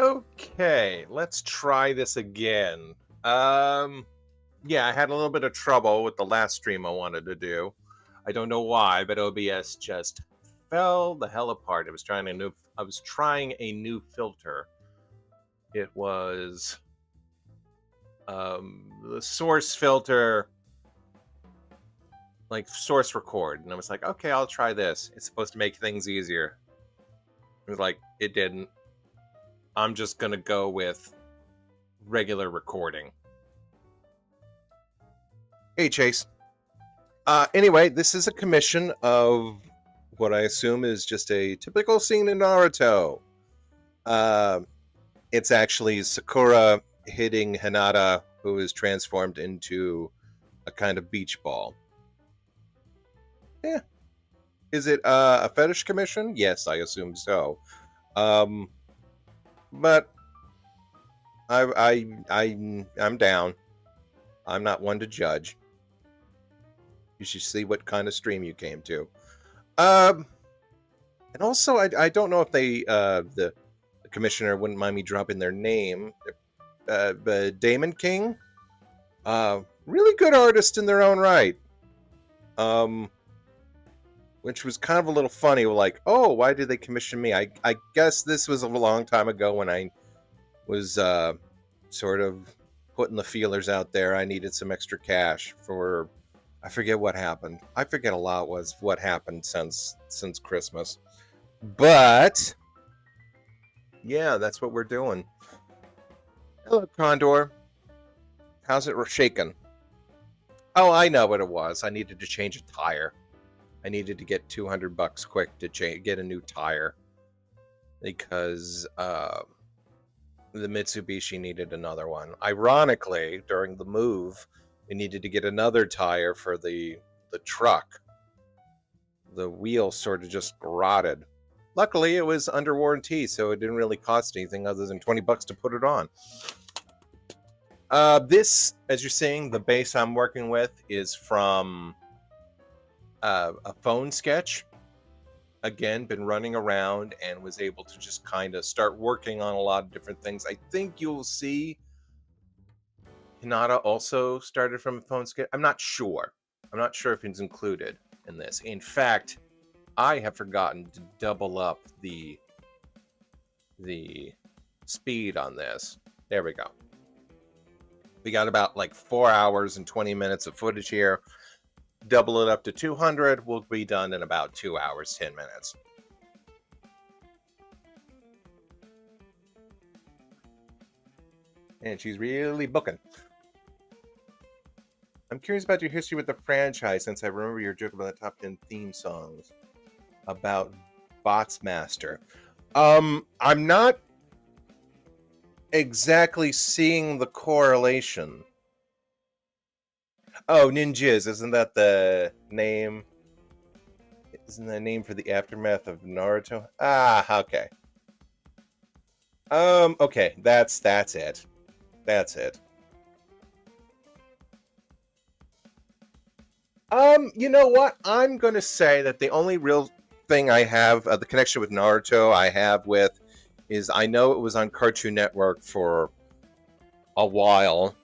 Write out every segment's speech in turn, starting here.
Okay, let's try this again. Um, yeah, I had a little bit of trouble with the last stream I wanted to do. I don't know why, but OBS just fell the hell apart. I was trying a new filter. It was the source filter, like source record, and I was like, okay, I'll try this. It's supposed to make things easier. It was like it didn't. I'm just gonna go with regular recording. Hey, Chase. Anyway, this is a commission of what I assume is just a typical scene in Naruto. It's actually Sakura hitting Hinata, who is transformed into a kind of beach ball. Yeah. Is it a fetish commission? Yes, I assume so. But I'm down. I'm not one to judge. You should see what kind of stream you came to. And also, I don't know if the commissioner wouldn't mind me dropping their name. Damon King, really good artist in their own right. Which was kind of a little funny. Like, oh, why did they commission me? I guess this was a long time ago when I was sort of putting the feelers out there. I needed some extra cash for, I forget what happened. I forget a lot was what happened since Christmas. But yeah, that's what we're doing. Hello, Condor. How's it shaking? Oh, I know what it was. I needed to change a tire. I needed to get $200 quick to get a new tire because the Mitsubishi needed another one. Ironically, during the move, we needed to get another tire for the truck. The wheel sort of just rotted. Luckily, it was under warranty, so it didn't really cost anything other than $20 to put it on. This, as you're seeing, the base I'm working with is from a phone sketch. Again, been running around and was able to just kind of start working on a lot of different things. I think you'll see Hinata also started from a phone sketch. I'm not sure. I'm not sure if it's included in this. In fact, I have forgotten to double up the speed on this. There we go. We got about like 4 hours and 20 minutes of footage here. Double it up to 200. We'll be done in about 2 hours, 10 minutes. And she's really booking. I'm curious about your history with the franchise, since I remember your joke about the top 10 theme songs about Bots Master. I'm not exactly seeing the correlation. Oh, Ninjas, isn't that the name? Isn't that the name for the aftermath of Naruto? Ah, okay. Okay, that's it. That's it. You know what? I'm gonna say that the only real thing I have, the connection with Naruto I have with, is I know it was on Cartoon Network for a while,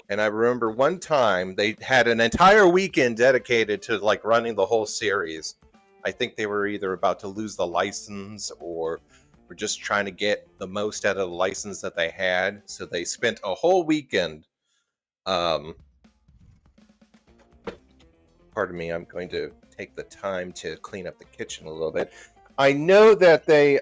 and I remember one time they had an entire weekend dedicated to like running the whole series. I think they were either about to lose the license or were just trying to get the most out of the license that they had, so they spent a whole weekend. Pardon me, I'm going to take the time to clean up the kitchen a little bit. I know that they,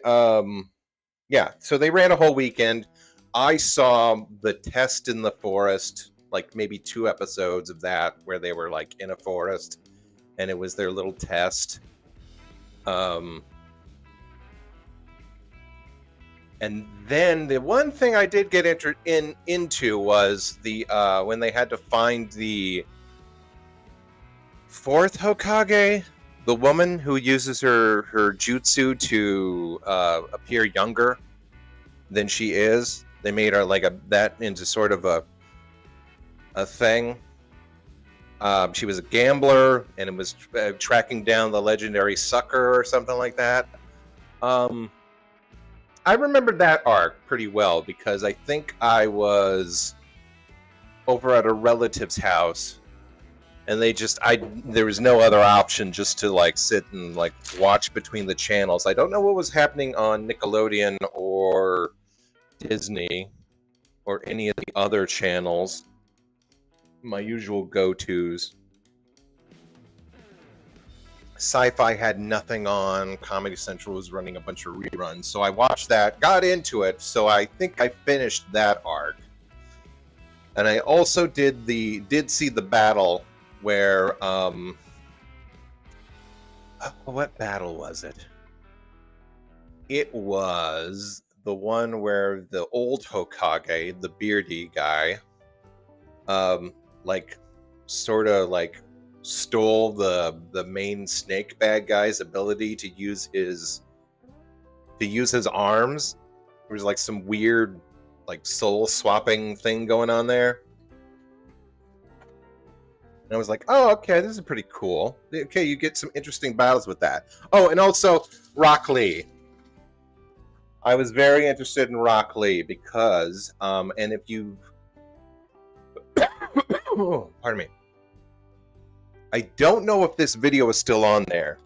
yeah, so they ran a whole weekend. I saw the test in the forest, like maybe 2 episodes of that, where they were like in a forest, and it was their little test. And then the one thing I did get into was the when they had to find the 4th Hokage, the woman who uses her jutsu to appear younger than she is. They made her like that into sort of a thing. She was a gambler, and it was tracking down the legendary sucker or something like that. I remember that arc pretty well because I think I was over at a relative's house, and there was no other option just to like sit and like watch between the channels. I don't know what was happening on Nickelodeon or Disney or any of the other channels, my usual go-tos. Sci-Fi had nothing on. Comedy Central was running a bunch of reruns, so I watched that, got into it, so I think I finished that arc. And I also did see the battle where what battle was it? It was the one where the old Hokage, the beardy guy, like sort of like stole the main snake bad guy's ability to use his arms. There was like some weird like soul swapping thing going on there. And I was like, oh, okay, this is pretty cool. Okay, you get some interesting battles with that. Oh, and also Rock Lee. I was very interested in Rock Lee because, and if you, pardon me, I don't know if this video is still on there,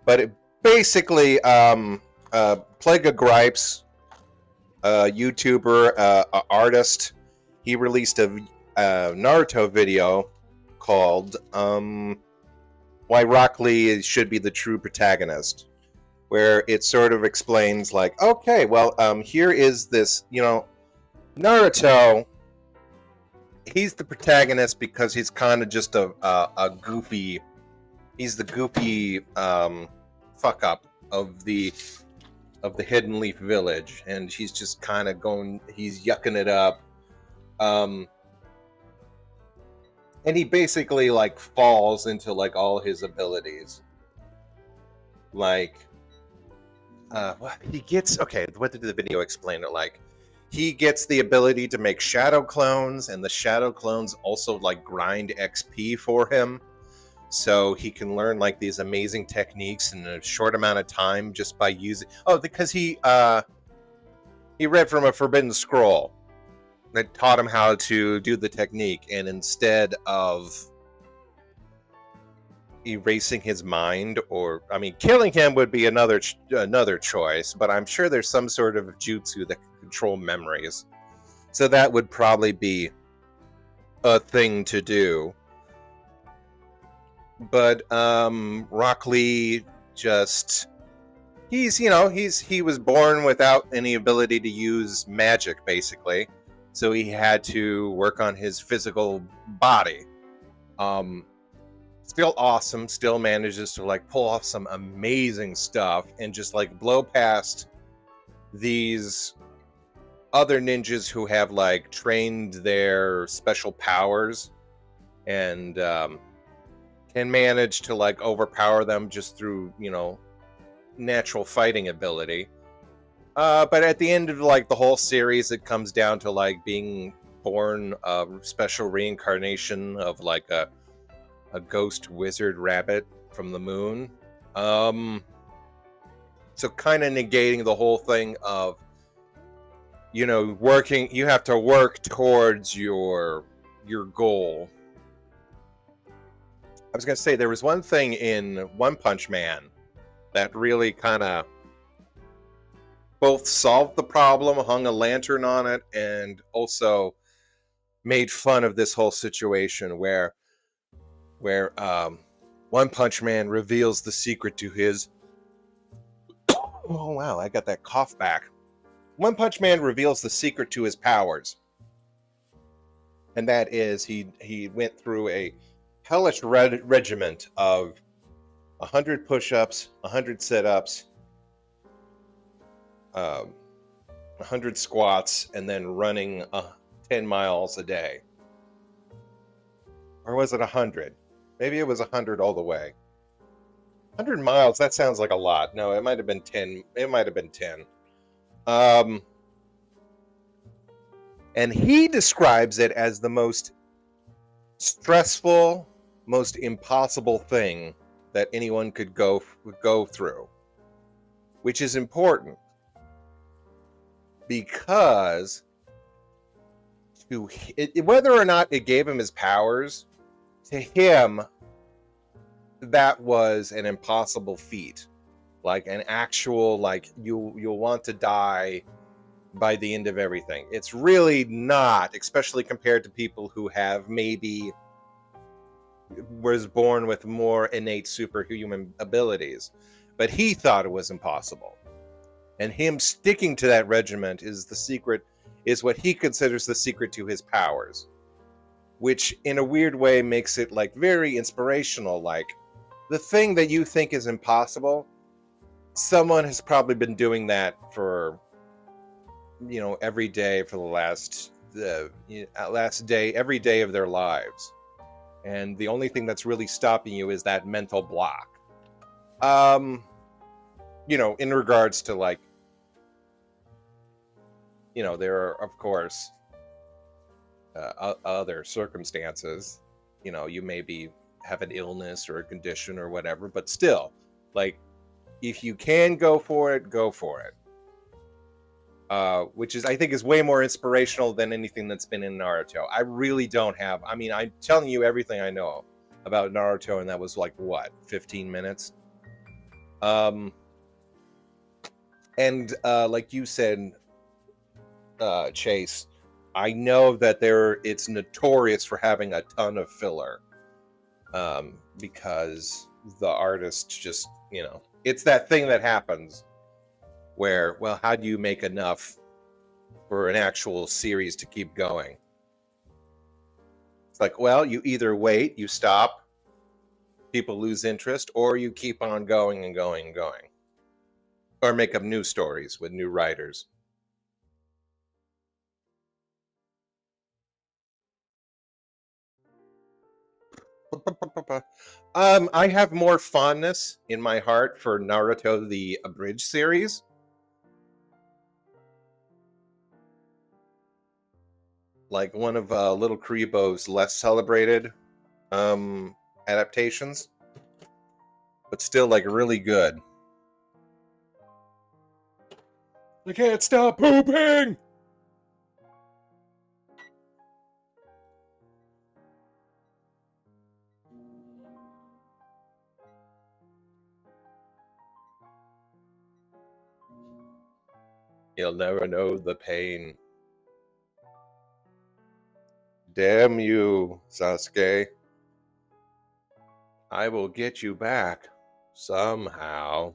but it basically, Plague of Gripes, YouTuber, artist, he released a Naruto video called Why Rock Lee Should Be the True Protagonist, where it sort of explains like, okay, well, here is this, Naruto, he's the protagonist because he's kind of just a goofy, he's the goofy fuck up of the Hidden Leaf Village, and he's just kind of he's yucking it up. And he basically like falls into like all his abilities. Like, what did the video explain it like? He gets the ability to make shadow clones, and the shadow clones also like grind XP for him. So he can learn like these amazing techniques in a short amount of time just by using. Oh, because he read from a forbidden scroll that taught him how to do the technique, and instead of erasing his mind, killing him would be another choice, but I'm sure there's some sort of jutsu that can control memories, so that would probably be a thing to do. But Rock Lee just he was born without any ability to use magic, basically. So he had to work on his physical body. Still awesome, still manages to like pull off some amazing stuff and just like blow past these other ninjas who have like trained their special powers and can manage to like overpower them just through, natural fighting ability. But at the end of like the whole series, it comes down to like being born a special reincarnation of like a ghost wizard rabbit from the moon. So kind of negating the whole thing of, you have to work towards your goal. I was going to say, there was one thing in One Punch Man that really kind of both solved the problem, hung a lantern on it, and also made fun of this whole situation where One Punch Man reveals the secret to his... Oh, wow, I got that cough back. One Punch Man reveals the secret to his powers. And that is, he went through a hellish regiment of 100 push-ups, 100 sit-ups, 100 squats, and then running 10 miles a day. Or was it 100? Maybe it was 100 all the way. 100 miles, that sounds like a lot. No, it might have been 10. It might have been 10. And he describes it as the most stressful, most impossible thing that anyone could go through, which is important. because whether or not it gave him his powers, to him that was an impossible feat, like an actual, like you'll want to die by the end of everything. It's really not, especially compared to people who have maybe was born with more innate superhuman abilities. But he thought it was impossible, and him sticking to that regiment is the secret, is what he considers the secret to his powers, which in a weird way makes it like very inspirational. Like, the thing that you think is impossible, someone has probably been doing that for, every day for the every day of their lives. And the only thing that's really stopping you is that mental block. In regards to, like, there are, of course, other circumstances. You maybe have an illness or a condition or whatever, but still, like, if you can go for it, go for it. Which is, I think, is way more inspirational than anything that's been in Naruto. I really don't have, I'm telling you everything I know about Naruto, and that was like, what, 15 minutes? And like you said, Chase, I know that it's notorious for having a ton of filler, because the artists just, it's that thing that happens where, well, how do you make enough for an actual series to keep going? It's like, well, you either wait, you stop, people lose interest, or you keep on going and going and going, or make up new stories with new writers. I have more fondness in my heart for Naruto the Abridged series. Like one of Little Kuribo's less celebrated adaptations, but still, like, really good. I can't stop pooping! You'll never know the pain. Damn you, Sasuke. I will get you back somehow.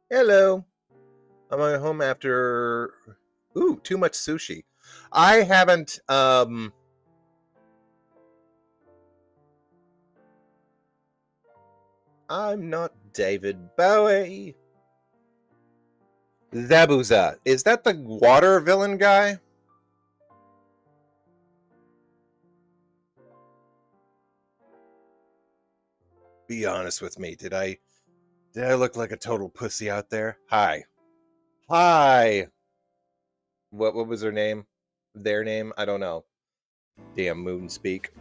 Hello. I'm at home after too much sushi. I haven't I'm not David Bowie. Zabuza. Is that the water villain guy? Be honest with me. Did I look like a total pussy out there? Hi. What was her name? Their name? I don't know. Damn moon speak.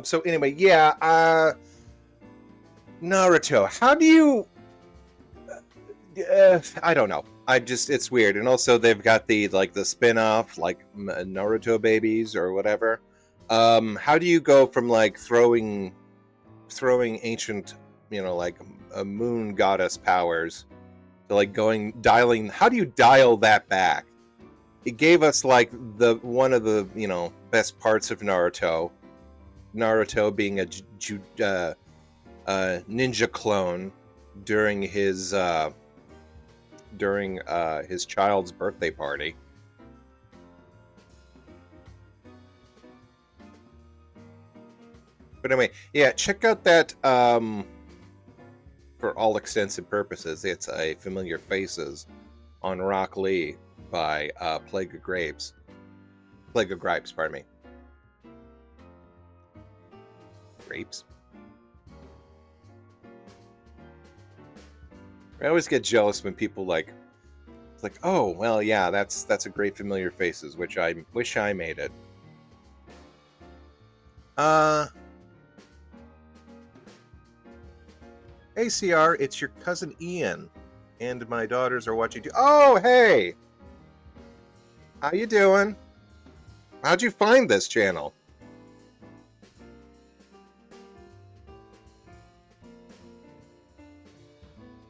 So anyway, yeah, Naruto. How do you I don't know. It's weird. And also they've got the spin-off, like Naruto babies or whatever. How do you go from like throwing ancient, like a moon goddess powers to like dialing? How do you dial that back? It gave us like one of the, best parts of Naruto being a ninja clone during his child's birthday party. But anyway, yeah, check out that, for all extensive purposes, it's a Familiar Faces on Rock Lee by Plague of Grapes. Plague of Gripes, pardon me. Grapes. I always get jealous when people like, it's like, oh, well, yeah, that's a great familiar faces, which I wish I made it. ACR, it's your cousin Ian, and my daughters are watching too. Oh, hey! How you doing? How'd you find this channel?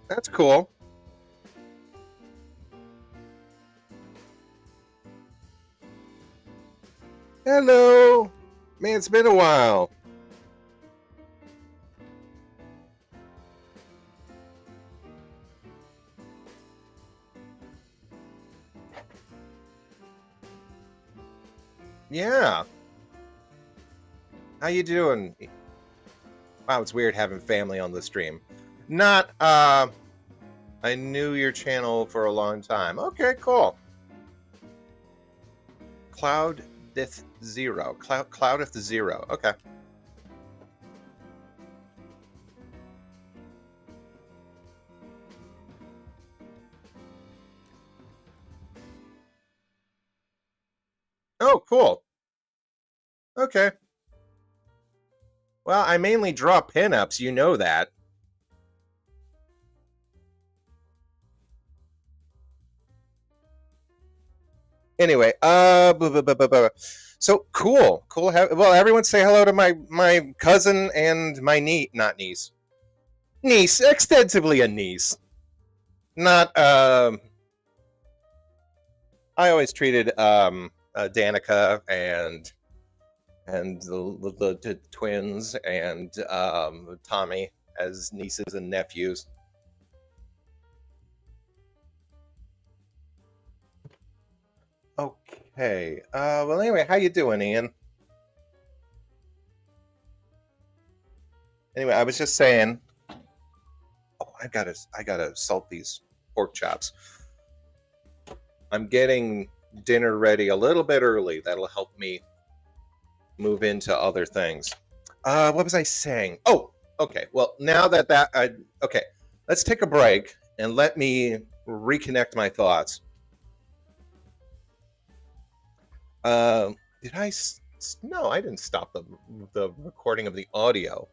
That's cool. Hello! Man, it's been a while. Yeah. How you doing? Wow, it's weird having family on the stream. Not, I knew your channel for a long time. Okay, cool. Cloudeth Zero. Cloudeth Zero. Okay. Oh, cool. Okay. Well, I mainly draw pinups, you know that. Anyway, so cool. Well, everyone say hello to my cousin and my niece, extensively a niece. Not I always treated Danica and the twins and Tommy as nieces and nephews. Okay. Well, anyway, how you doing, Ian? Anyway, I was just saying. Oh, I gotta salt these pork chops. I'm getting dinner ready a little bit early. That'll help me move into other things. What was I saying? Oh, okay. Well, now okay, let's take a break and let me reconnect my thoughts. Did I? No, I didn't stop the recording of the audio.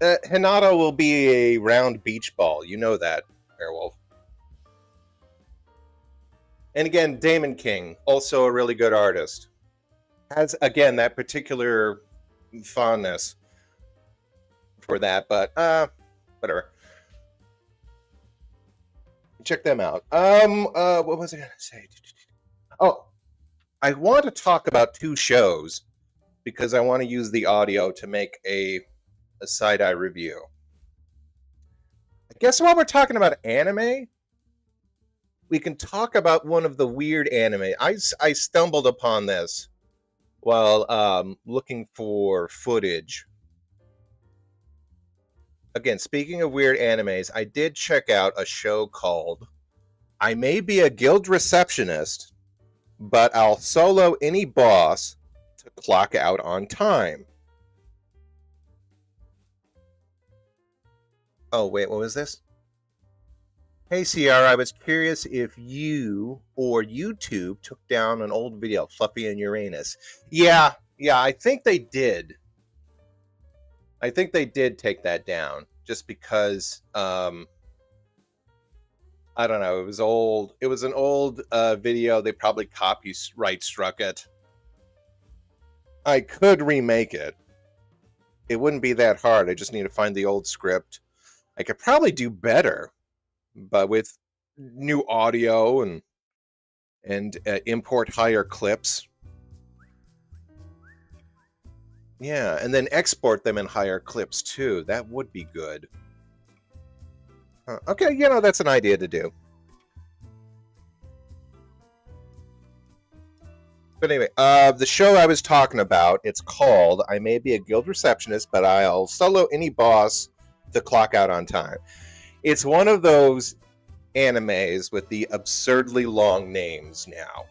Hinata will be a round beach ball. You know that, Airwolf. And again, Damon King, also a really good artist, has again that particular fondness for that. But whatever. Check them out. What was I gonna say? Oh, I want to talk about two shows because I want to use the audio to make a side-eye review. I guess while we're talking about anime, we can talk about one of the weird anime. I stumbled upon this while looking for footage. Again, speaking of weird animes, I did check out a show called I May Be a Guild Receptionist, but I'll solo any boss to clock out on time. Oh, wait, what was this? Hey, CR, I was curious if you or YouTube took down an old video, Fluffy and Uranus. Yeah, I think they did. I think they did take that down just because, I don't know, it was old. It was an old video. They probably copyright struck it. I could remake it. It wouldn't be that hard. I just need to find the old script. I could probably do better, but with new audio and import higher clips. Yeah, and then export them in higher clips too. That would be good. Okay, you know, that's an idea to do. But anyway, the show I was talking about, it's called I May Be a Guild Receptionist, but I'll solo any boss the clock out on time. It's one of those animes with the absurdly long names now.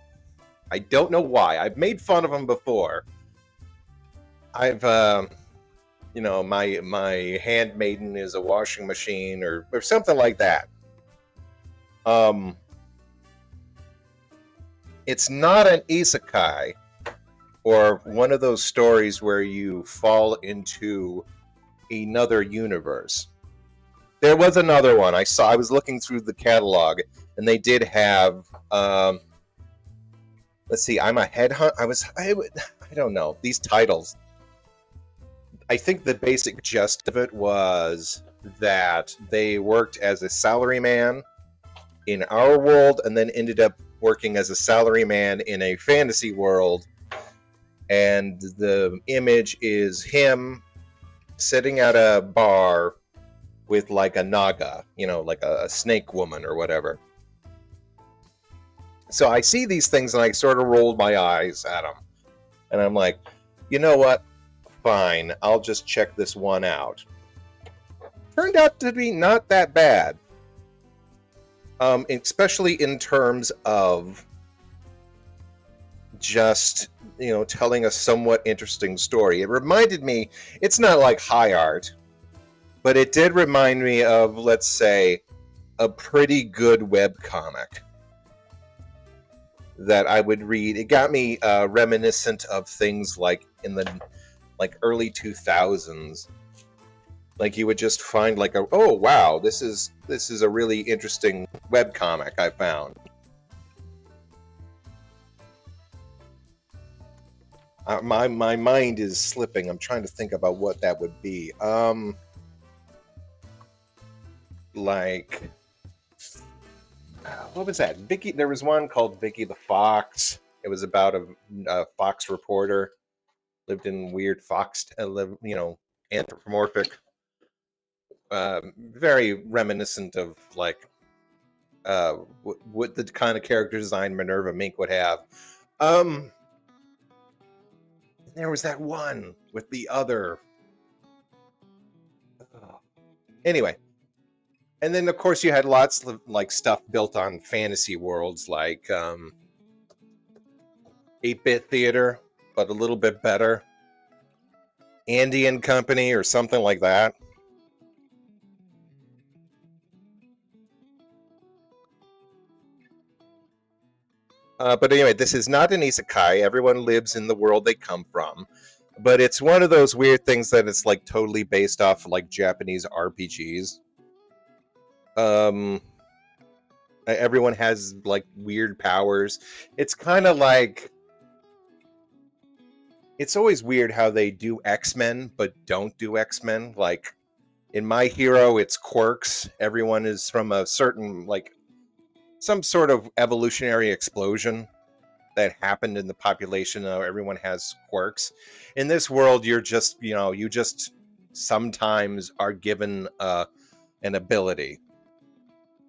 I don't know why. I've made fun of them before. I've my handmaiden is a washing machine or something like that. It's not an isekai or one of those stories where you fall into another universe. There was another one I was looking through the catalog, and they did have. Let's see. I'm a headhunt. I don't know these titles. I think the basic gist of it was that they worked as a salaryman in our world, and then ended up working as a salaryman in a fantasy world. And the image is him sitting at a bar with like a naga, like a snake woman or whatever. So I see these things and I sort of rolled my eyes at them. And I'm like, you know what? Fine, I'll just check this one out. Turned out to be not that bad. Especially in terms of just, telling a somewhat interesting story. It reminded me, it's not like high art, but it did remind me of, let's say, a pretty good webcomic that I would read. It got me reminiscent of things like in the early 2000s. Like you would just find oh wow, this is a really interesting webcomic I found. My mind is slipping. I'm trying to think about what that would be. What was that? Vicky. There was one called Vicky the Fox. It was about a fox reporter lived in weird fox, anthropomorphic. Very reminiscent of what the kind of character design Minerva Mink would have. There was that one with the other. Anyway, and then of course you had lots of stuff built on fantasy worlds, like 8-bit theater, but a little bit better. Andy and Company or something like that. But anyway, this is not an isekai. Everyone lives in the world they come from. But it's one of those weird things that it's totally based off Japanese RPGs. Everyone has weird powers. It's kind of it's always weird how they do X-Men but don't do X-Men. In My Hero, it's quirks. Everyone is from a certain some sort of evolutionary explosion that happened in the population. Everyone has quirks. In this world, you're just, you just sometimes are given an ability.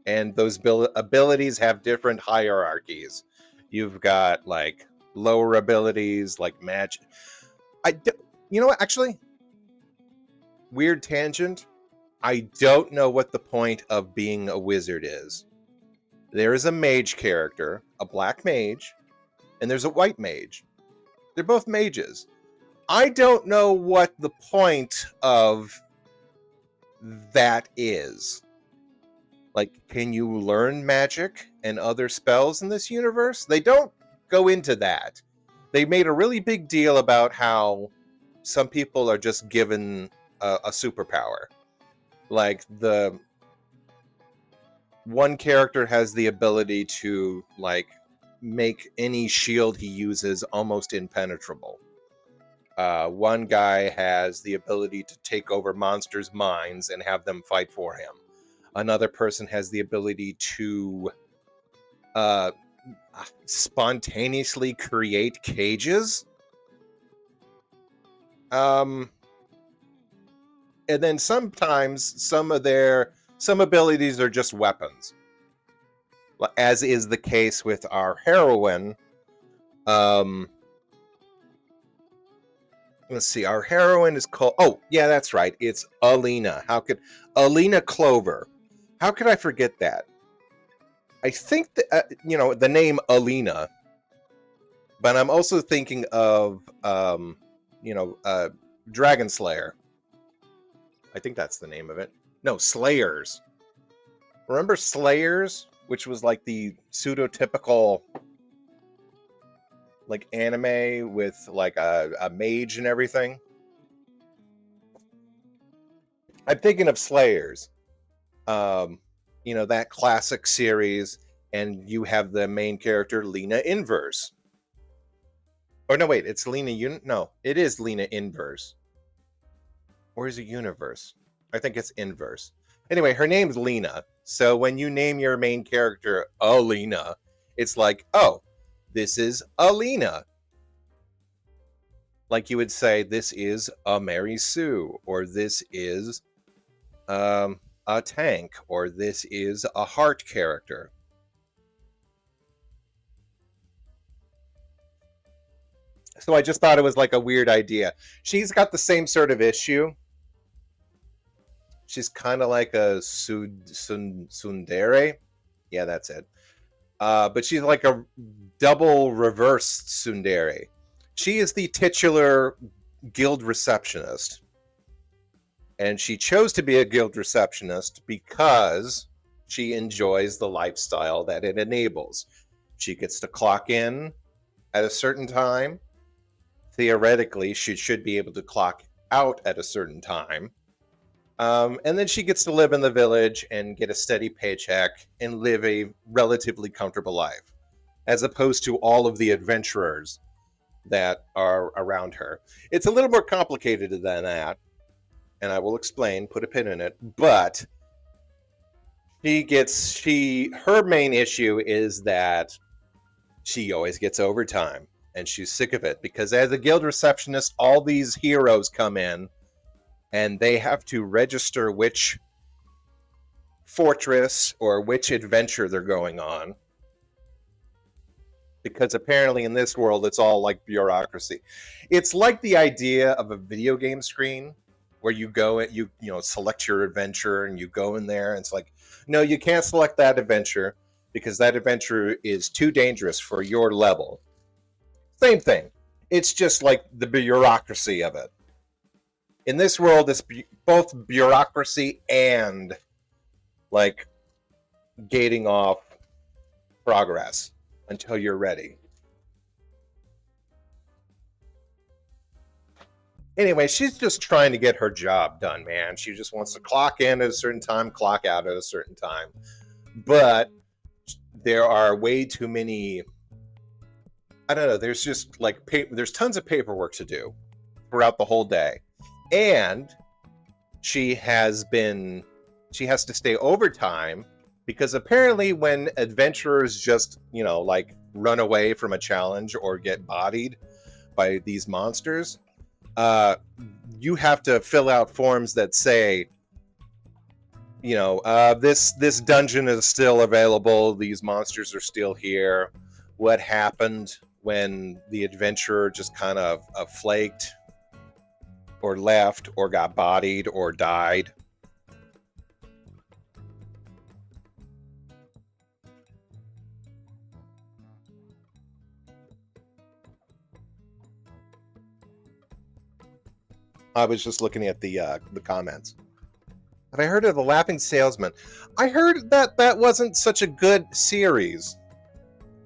And those abilities have different hierarchies. You've got lower abilities like magic. You know what? Actually, weird tangent. I don't know what the point of being a wizard is. There is a mage character, a black mage, and there's a white mage. They're both mages. I don't know what the point of that is. Can you learn magic and other spells in this universe? They don't go into that. They made a really big deal about how some people are just given a superpower. The one character has the ability to make any shield he uses almost impenetrable. One guy has the ability to take over monsters' minds and have them fight for him. Another person has the ability to spontaneously create cages. And then sometimes some abilities are just weapons, as is the case with our heroine. Let's see. Our heroine is called. Oh, yeah, that's right. It's Alina. Alina Clover? How could I forget that? I think that the name Alina, but I'm also thinking of Dragon Slayer. I think that's the name of it. No, Slayers. Remember Slayers, which was like the pseudotypical like anime with like a mage and everything? I'm thinking of Slayers. That classic series, and you have the main character Lena Inverse. Oh no, wait, it's Lena no, it is Lena Inverse. Or is it Universe? I think it's Inverse. Anyway, her name's Lena. So when you name your main character Alina, it's like, oh, this is Alina. Like you would say, this is a Mary Sue, or this is a tank, or this is a heart character. So I just thought it was like a weird idea. She's got the same sort of issue. She's kind of like a tsundere. Yeah, that's it. But she's like a double reverse tsundere. She is the titular guild receptionist. And she chose to be a guild receptionist because she enjoys the lifestyle that it enables. She gets to clock in at a certain time. Theoretically, she should be able to clock out at a certain time. And then she gets to live in the village and get a steady paycheck and live a relatively comfortable life, as opposed to all of the adventurers that are around her. It's a little more complicated than that, and I will explain, put a pin in it, but her main issue is that she always gets overtime, and she's sick of it, because as a guild receptionist, all these heroes come in, and they have to register which fortress or which adventure they're going on. Because apparently in this world, it's all like bureaucracy. It's like the idea of a video game screen where you go and you select your adventure and you go in there and it's like, no, you can't select that adventure because that adventure is too dangerous for your level. Same thing. It's just like the bureaucracy of it. In this world, it's both bureaucracy and like gating off progress until you're ready. Anyway, she's just trying to get her job done, man. She just wants to clock in at a certain time, clock out at a certain time. But there are way too many, I don't know, there's just like, there's tons of paperwork to do throughout the whole day. And she has to stay overtime because apparently when adventurers just, like run away from a challenge or get bodied by these monsters, you have to fill out forms that say, this dungeon is still available. These monsters are still here. What happened when the adventurer just kind of flaked or left or got bodied or died? I was just looking at the comments. Have I heard of The Laughing Salesman? I heard that wasn't such a good series.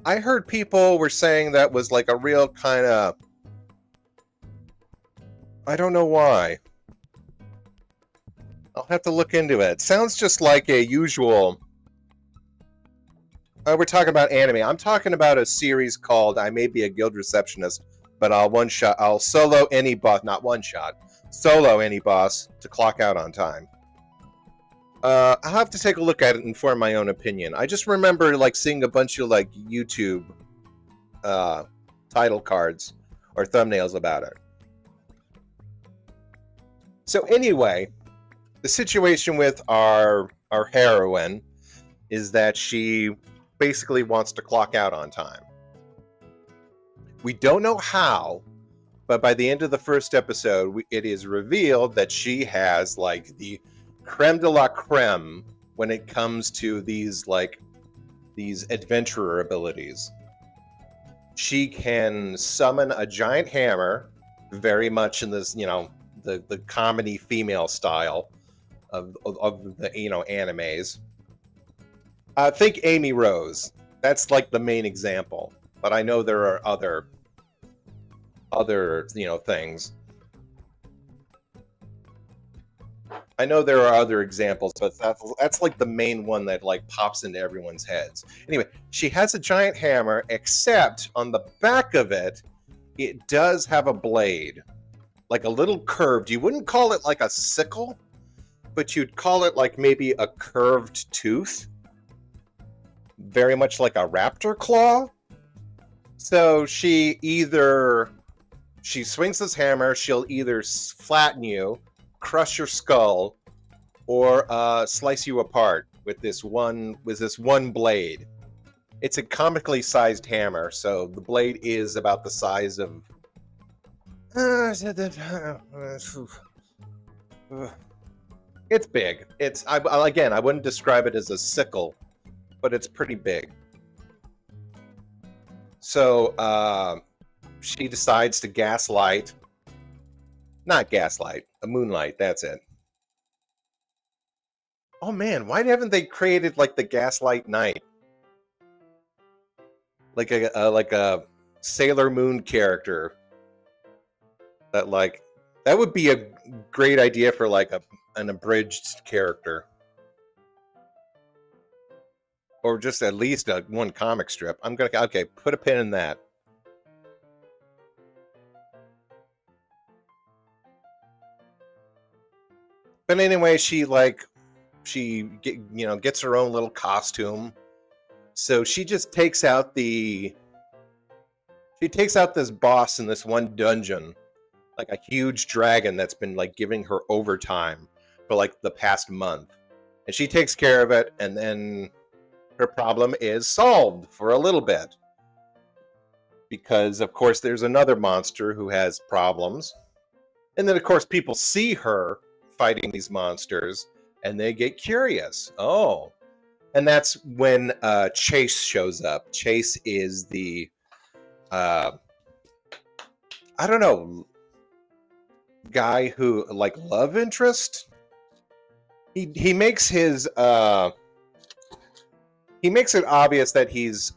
I heard people were saying that was like a real kind of... I don't know why. I'll have to look into it. Sounds just like a usual... we're talking about anime. I'm talking about a series called I May Be a Guild Receptionist, but I'll solo any boss, not one shot, solo any boss to clock out on time. I'll have to take a look at it and form my own opinion. I just remember like seeing a bunch of like YouTube title cards or thumbnails about it. So anyway, the situation with our heroine is that she basically wants to clock out on time. We don't know how, But by the end of the first episode, it is revealed that she has like the creme de la creme when it comes to these adventurer abilities. She can summon a giant hammer, very much in this, the comedy female style of the animes. Think Amy Rose. That's like the main example, but I know there are other things. I know there are other examples, but that's like the main one that like pops into everyone's heads. Anyway, she has a giant hammer, except on the back of it, it does have a blade, like a little curved. You wouldn't call it like a sickle, but you'd call it like maybe a curved tooth, very much like a raptor claw. So she swings this hammer, she'll either flatten you, crush your skull, or slice you apart with this one blade. It's a comically sized hammer, so the blade is about the size of it's big. I wouldn't describe it as a sickle, but it's pretty big. So she decides to moonlight, that's it. Oh man, why haven't they created like the Gaslight Knight? Like a Sailor Moon character. That would be a great idea for like an abridged character. Or just at least one comic strip. Okay, put a pin in that. But anyway, she gets her own little costume. So she just takes out this boss in this one dungeon, like a huge dragon that's been like giving her overtime for like the past month. And she takes care of it, and then her problem is solved for a little bit. Because of course there's another monster who has problems. And then of course people see her fighting these monsters and they get curious. Oh. And that's when Chase shows up. Chase is the guy who like love interest. He makes it obvious that he's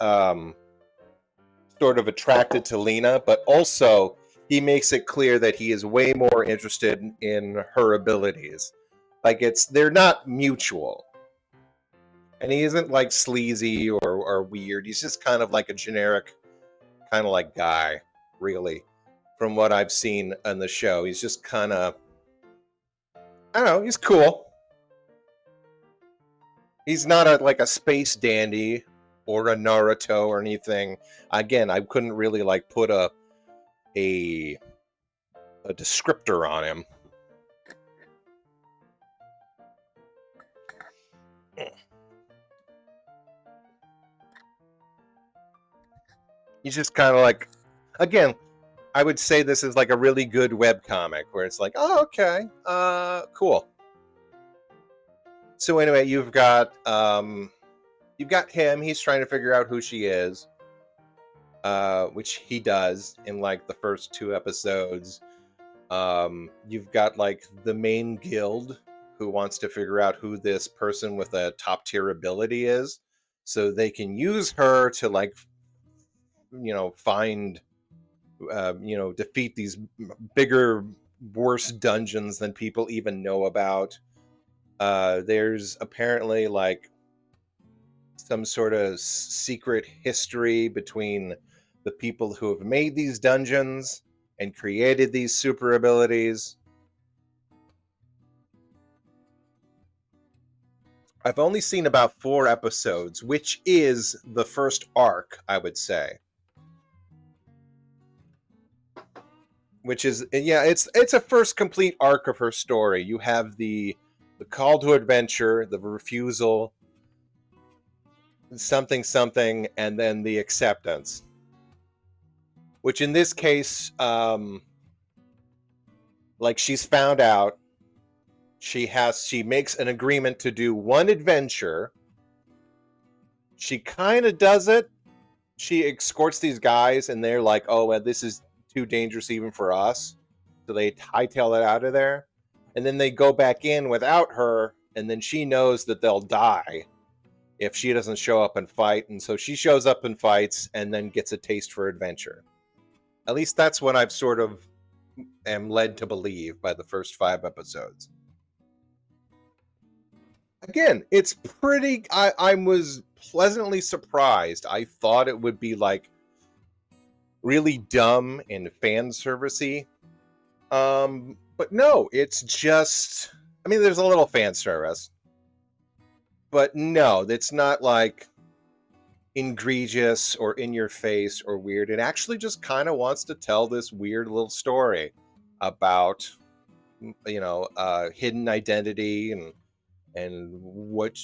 sort of attracted to Lena, but also he makes it clear that he is way more interested in her abilities. Like they're not mutual. And he isn't like sleazy or weird. He's just kind of like a generic kind of like guy, really. From what I've seen on the show, he's just kind of, I don't know, he's cool. He's not like a space dandy or a Naruto or anything. Again, I couldn't really like put a descriptor on him. He's just kind of like, again, I would say this is like a really good webcomic where it's like, oh, okay, cool. So anyway, you've got him. He's trying to figure out who she is, which he does in like the first 2 episodes. You've got like the main guild who wants to figure out who this person with a top tier ability is, so they can use her to like, find, defeat these bigger, worse dungeons than people even know about. There's apparently like some sort of secret history between the people who have made these dungeons and created these super abilities. I've only seen about 4 episodes, which is the first arc, I would say. Which is, yeah, it's a first complete arc of her story. You have the call to adventure, the refusal, something, and then the acceptance. Which in this case, Like, she's found out she makes an agreement to do one adventure. She kind of does it. She escorts these guys, and they're like, "Oh, well, this is too dangerous even for us." So they hightail it out of there, and then they go back in without her, and then she knows that they'll die if she doesn't show up and fight, and so she shows up and fights, and then gets a taste for adventure. At least that's what I've sort of am led to believe by the first 5 episodes. Again, it's pretty. I was pleasantly surprised. I thought it would be like really dumb and fan servicey. But no, it's just. I mean, there's a little fan service, but no, it's not like egregious or in your face or weird. It actually just kind of wants to tell this weird little story about, hidden identity and what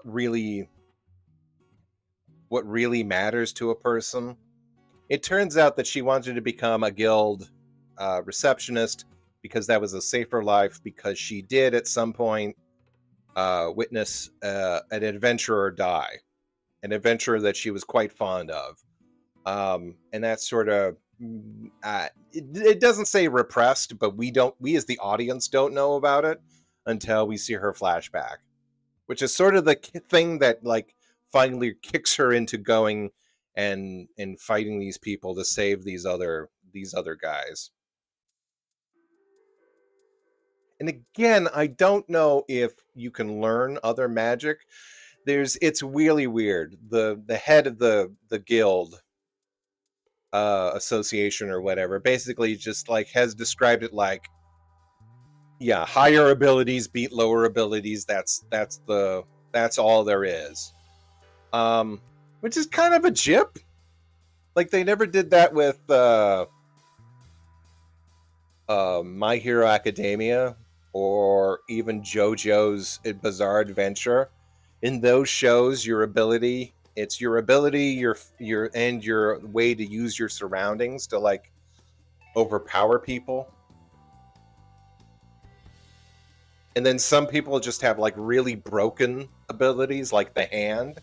really matters to a person. It turns out that she wanted to become a guild receptionist because that was a safer life, because she did at some point witness an adventurer die, an adventurer that she was quite fond of. And that's sort of it doesn't say repressed, but we as the audience don't know about it until we see her flashback, which is sort of the thing that like finally kicks her into going and fighting these people to save these other guys. And again, I don't know if you can learn other magic. It's really weird. The head of the guild association or whatever basically just like has described it like, yeah, higher abilities beat lower abilities. That's all there is. Which is kind of a jip. Like, they never did that with My Hero Academia or even JoJo's Bizarre Adventure. In those shows, your ability, your way to use your surroundings to like overpower people. And then some people just have like really broken abilities, like the hand.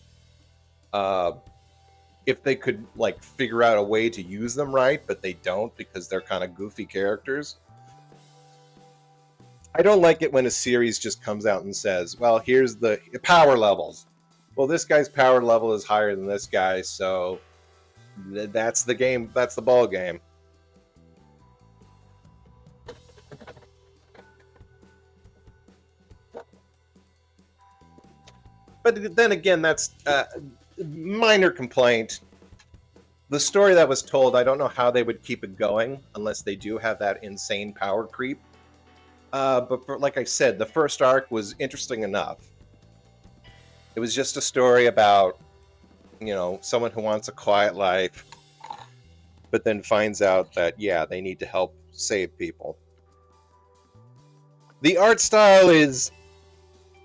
If they could like figure out a way to use them right, but they don't because they're kind of goofy characters. I don't like it when a series just comes out and says, well, here's the power levels. Well, this guy's power level is higher than this guy, so that's the game. That's the ball game. But then again, that's a minor complaint. The story that was told, I don't know how they would keep it going unless they do have that insane power creep. But like I said, the first arc was interesting enough. It was just a story about, someone who wants a quiet life, but then finds out that, yeah, they need to help save people. The art style is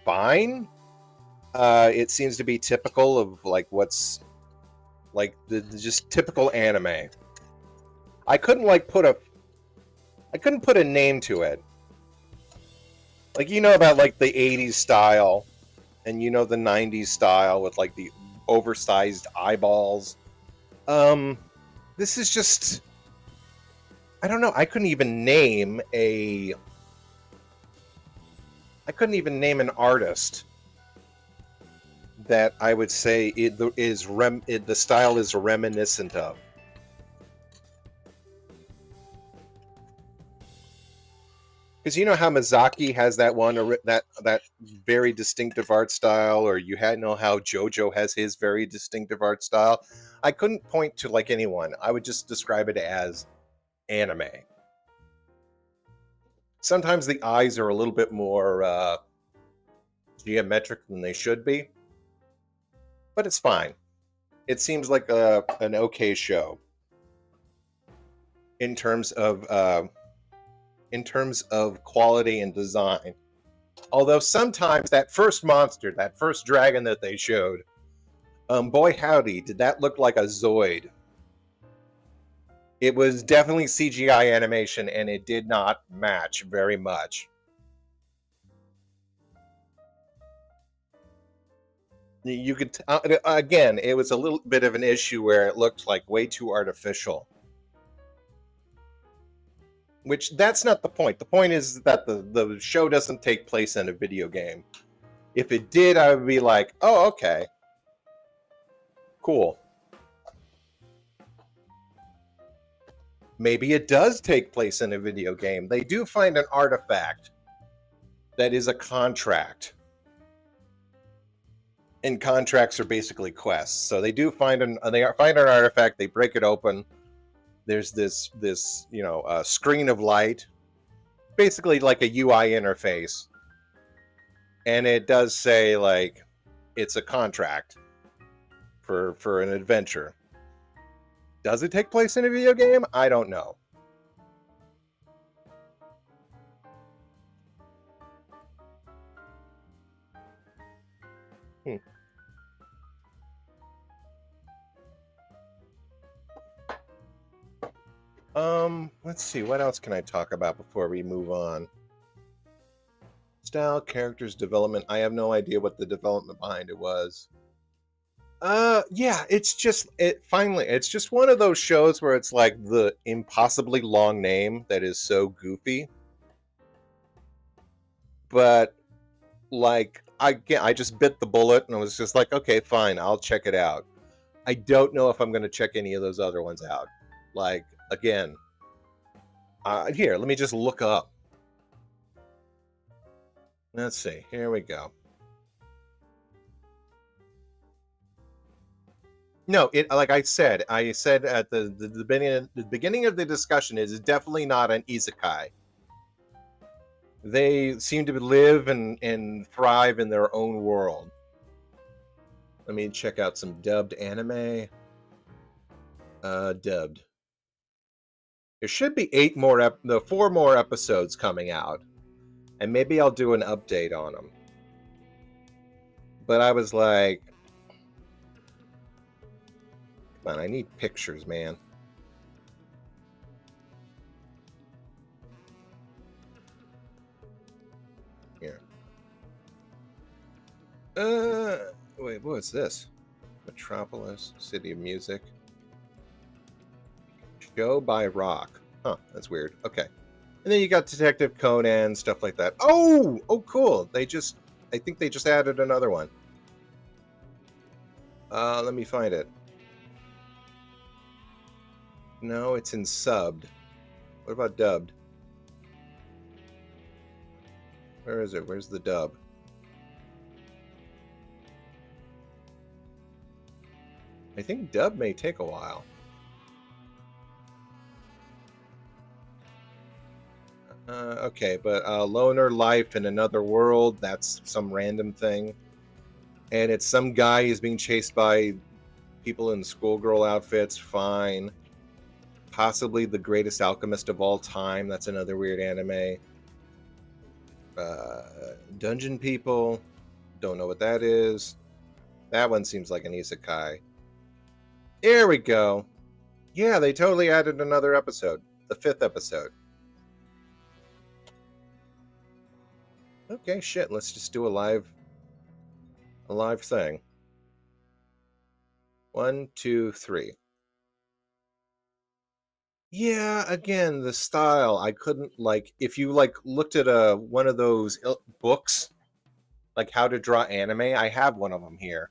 fine. It seems to be typical of like what's like the just typical anime. I couldn't put a name to it. Like, about like the 80s style and the 90s style with like the oversized eyeballs. This is just, I don't know. I couldn't even name an artist that I would say the style is reminiscent of. Because how Miyazaki has that one that very distinctive art style, or you know how JoJo has his very distinctive art style. I couldn't point to like anyone. I would just describe it as anime. Sometimes the eyes are a little bit more geometric than they should be, but it's fine. It seems like an okay show in terms of quality and design. Although sometimes that first monster, that first dragon that they showed, boy howdy, did that look like a Zoid. It was definitely CGI animation, and it did not match very much. You could again, it was a little bit of an issue where it looked like way too artificial. Which that's not the point. The point is that the show doesn't take place in a video game. If it did, I would be like, oh, okay, cool. Maybe it does take place in a video game. They do find an artifact that is a contract. And contracts are basically quests. So they do find an artifact, they break it open. There's this screen of light, basically like a UI interface. And it does say like it's a contract for an adventure. Does it take place in a video game? I don't know. Let's see, what else can I talk about before we move on? Style, characters, development. I have no idea what the development behind it was. Yeah, it's just it's just one of those shows where it's like the impossibly long name that is so goofy. But like I just bit the bullet and was just like, okay, fine, I'll check it out. I don't know if I'm going to check any of those other ones out. Like, again, here, let me just look up. Let's see. Here we go. No, it like I said at the beginning of the discussion, it is definitely not an isekai. They seem to live and thrive in their own world. Let me check out some dubbed anime. Dubbed. There should be 4 more episodes coming out, and maybe I'll do an update on them. But I was like, come on, I need pictures, man. Here. Wait, what's this? Metropolis, City of Music. Show by Rock. Huh, that's weird. Okay. And then you got Detective Conan, stuff like that. Oh, cool. I think they just added another one. Let me find it. No, it's in subbed. What about dubbed? Where is it? Where's the dub? I think dub may take a while. Okay, but Loner Life in Another World, that's some random thing. And it's some guy who's being chased by people in schoolgirl outfits, fine. Possibly The Greatest Alchemist of All Time, that's another weird anime. Dungeon People, don't know what that is. That one seems like an isekai. Here we go. Yeah, they totally added another episode. The 5th episode. Okay, shit, let's just do a live thing. 1, 2, 3. Yeah, again, the style, I couldn't, like, if you, like, looked at one of those books, like How to Draw Anime, I have one of them here.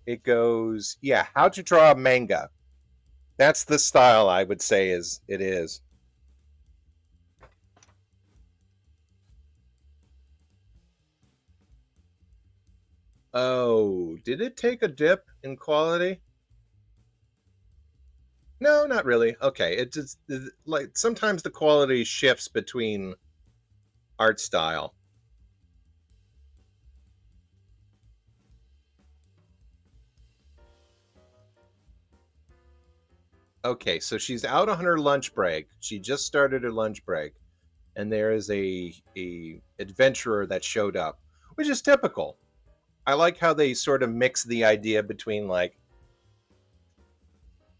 It goes, yeah, How to Draw a Manga. That's the style I would say it is. Oh, did it take a dip in quality? No, not really. Okay, it just like sometimes the quality shifts between art style. Okay, so she's out on her lunch break. She just started her lunch break, and there is a adventurer that showed up, which is typical. I like how they sort of mix the idea between like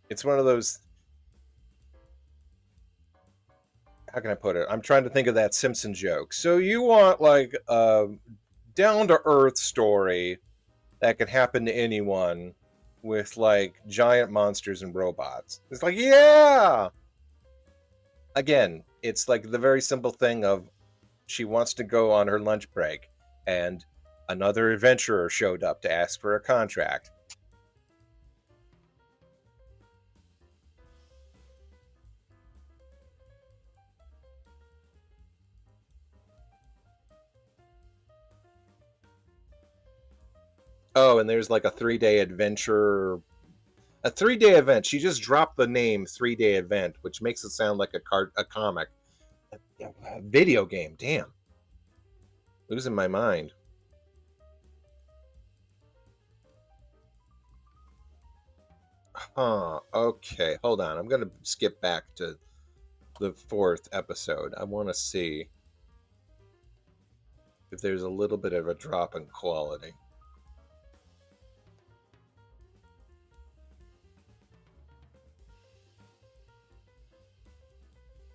it's one of those how can I put it? I'm trying to think of that Simpson joke. So you want like a down to earth story that could happen to anyone with like giant monsters and robots. It's like, yeah. Again, it's like the very simple thing of she wants to go on her lunch break and another adventurer showed up to ask for a contract. Oh, and there's like a 3-day adventure, a 3-day event. She just dropped the name 3-day event, which makes it sound like a comic, a video game. Damn, losing my mind. Huh. Okay, hold on. I'm gonna skip back to the 4th episode. I want to see if there's a little bit of a drop in quality.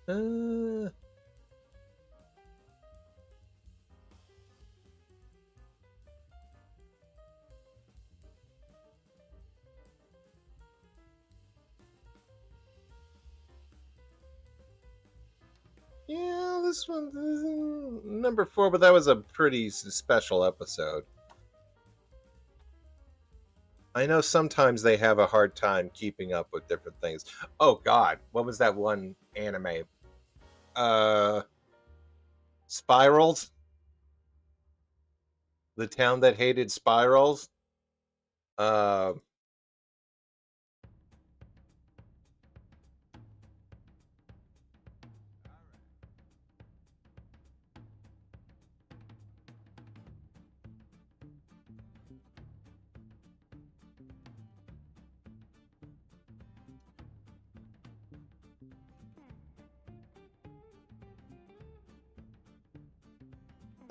Uh, yeah, this one number 4, but that was a pretty special episode. I know sometimes they have a hard time keeping up with different things. Oh God, what was that one anime? Uh, Spirals, the town that hated spirals. Uh,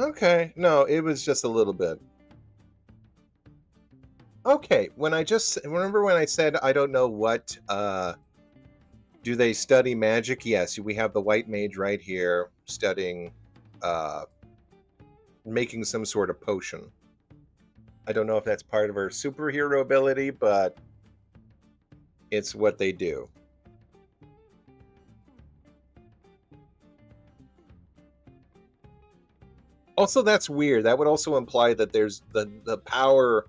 okay, no, it was just a little bit. Okay, when I just remember when I said I don't know what do they study magic? Yes, we have the white mage right here studying uh making some sort of potion. I don't know if that's part of her superhero ability, but it's what they do. Also, that's weird. That would also imply that there's the power,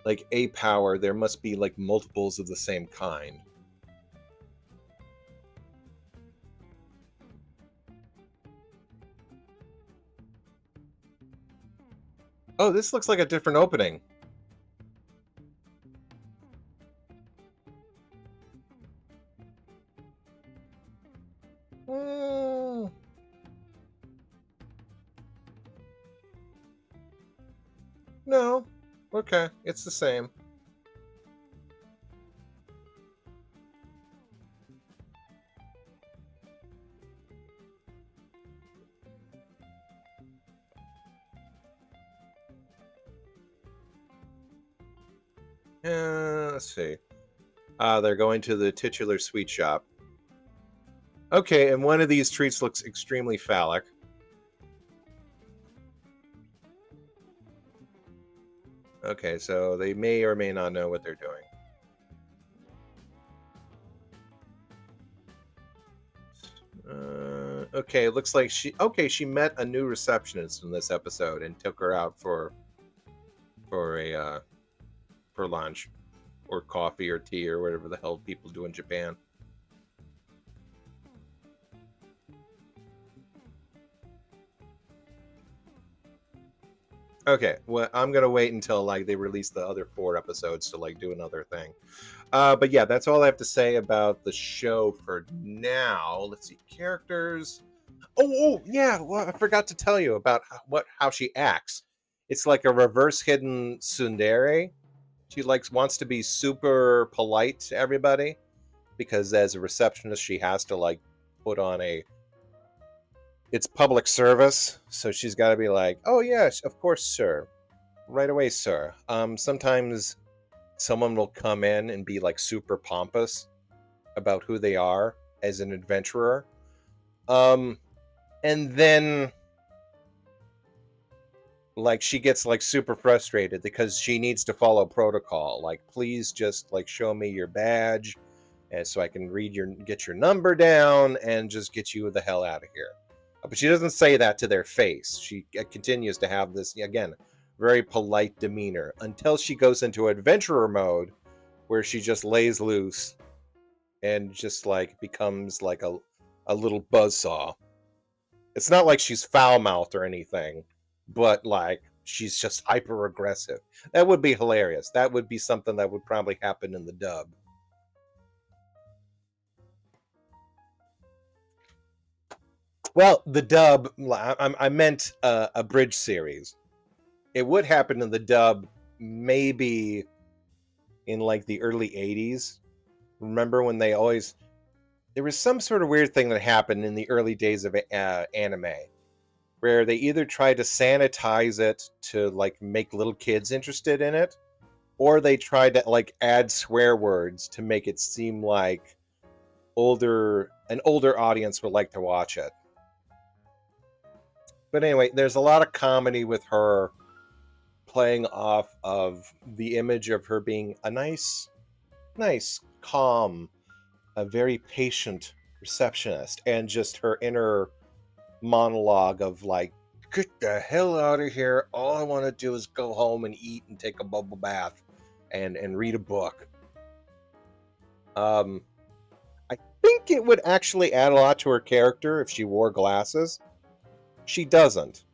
like a power, there must be like multiples of the same kind. Oh, this looks like a different opening. Mm, no. Okay, it's the same. Let's see. They're going to the titular sweet shop. Okay, and one of these treats looks extremely phallic. Okay, so they may or may not know what they're doing. Okay, it looks like she met a new receptionist in this episode and took her out for a for lunch or coffee or tea or whatever the hell people do in Japan. Okay, well, I'm gonna wait until like they release the other 4 episodes to like do another thing. But yeah, that's all I have to say about the show for now. Let's see, characters. Oh, yeah. Well, I forgot to tell you about how she acts. It's like a reverse hidden tsundere. She wants to be super polite to everybody because as a receptionist, she has to like put on a it's public service, so she's got to be like, "Oh yes, of course, sir. Right away, sir." Sometimes someone will come in and be like super pompous about who they are as an adventurer, Um, and then like she gets like super frustrated because she needs to follow protocol. Like, please just like show me your badge, and so I can get your number down and just get you the hell out of here. But she doesn't say that to their face. She continues to have this again very polite demeanor until she goes into adventurer mode, where she just lays loose and just like becomes like a little buzzsaw. It's not like she's foul mouthed or anything, but like she's just hyper aggressive. That would be hilarious. That would be something that would probably happen in the dub. Well, the dub, I meant a bridge series. It would happen in the dub maybe in like the early 80s. Remember when they always. There was some sort of weird thing that happened in the early days of anime where they either tried to sanitize it to like make little kids interested in it, or they tried to like add swear words to make it seem like an older audience would like to watch it. But anyway, there's a lot of comedy with her playing off of the image of her being a nice, calm, a very patient receptionist, and just her inner monologue of like, get the hell out of here. All I want to do is go home and eat and take a bubble bath and read a book. I think it would actually add a lot to her character if she wore glasses. She doesn't.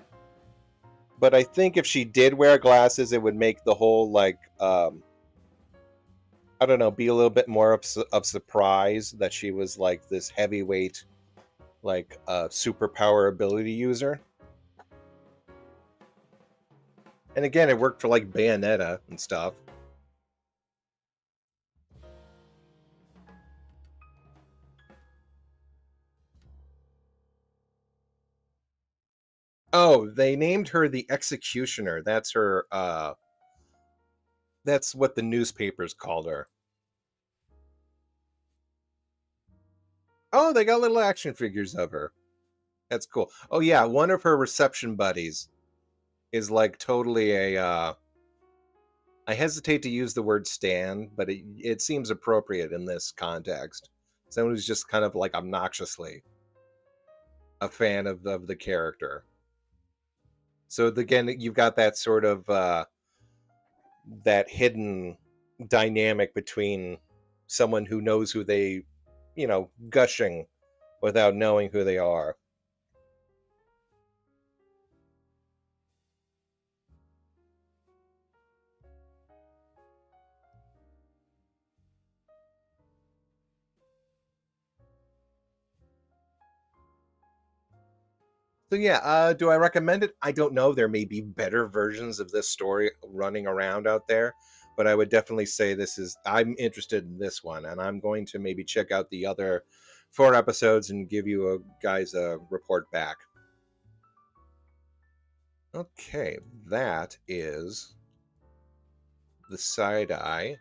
But I think if she did wear glasses, it would make the whole like I don't know, be a little bit more of surprise that she was like this heavyweight, like superpower ability user. And again, it worked for like Bayonetta and stuff. Oh, they named her the Executioner. That's her. That's what the newspapers called her. Oh, they got little action figures of her. That's cool. Oh yeah, one of her reception buddies is like totally a. I hesitate to use the word stan, but it seems appropriate in this context. Someone who's just kind of like obnoxiously a fan of the character. So again, you've got that sort of that hidden dynamic between someone who knows who they, gushing without knowing who they are. So yeah, do I recommend it? I don't know. There may be better versions of this story running around out there, but I would definitely say I'm interested in this one, and I'm going to maybe check out the other 4 episodes and give you guys a report back. Okay, that is the side eye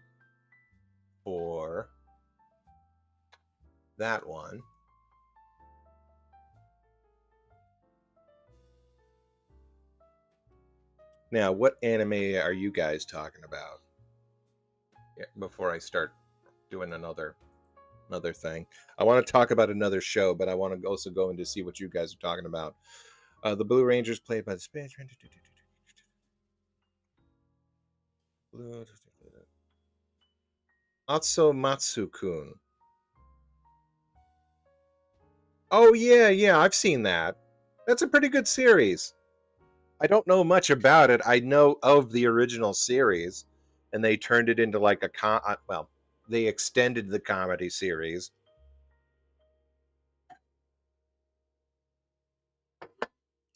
for that one. Now, what anime are you guys talking about? Yeah, before I start doing another thing, I want to talk about another show, but I want to also go in to see what you guys are talking about. The Blue Rangers played by the Spanish. Atsumatsu-kun. Oh yeah, yeah, I've seen that. That's a pretty good series. I don't know much about it. I know of the original series, and they turned it into like well, they extended the comedy series.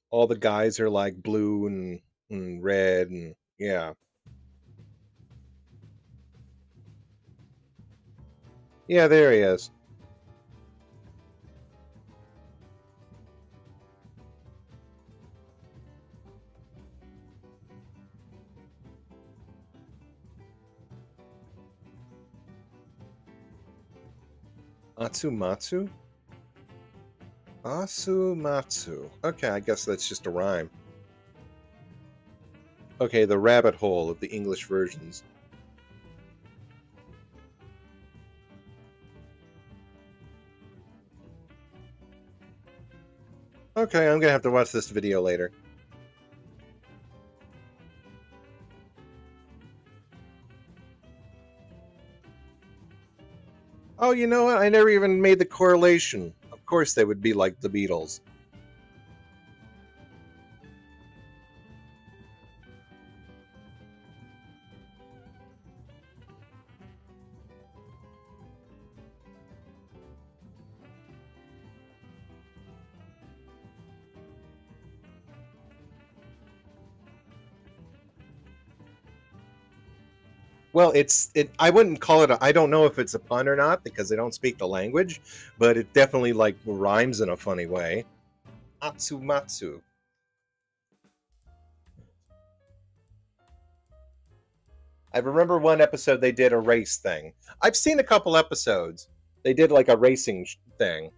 All the guys are like blue and red, and yeah, yeah. There he is. Atsumatsu. Asumatsu. Okay, I guess that's just a rhyme. Okay, the rabbit hole of the English versions. Okay, I'm gonna have to watch this video later. Oh, you know what? I never even made the correlation. Of course they would be like the Beatles. Well, I wouldn't call it I don't know if it's a pun or not because they don't speak the language, but it definitely like rhymes in a funny way. Atsumatsu. I remember one episode they did a race thing. I've seen a couple episodes. They did like a racing thing.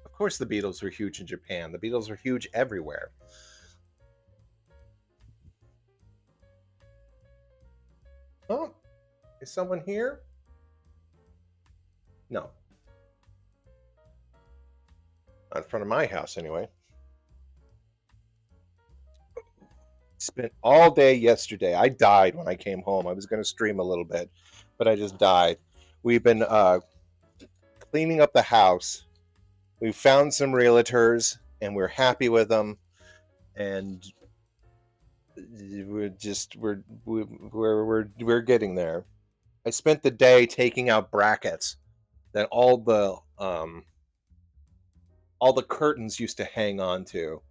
Of course, the Beatles were huge in Japan. The Beatles were huge everywhere. Oh, is someone here? No. Not in front of my house, anyway. Spent all day yesterday. I died when I came home. I was going to stream a little bit, but I just died. We've been cleaning up the house. We found some realtors, and we're happy with them. And we're getting there. I spent the day taking out brackets that all the curtains used to hang on to.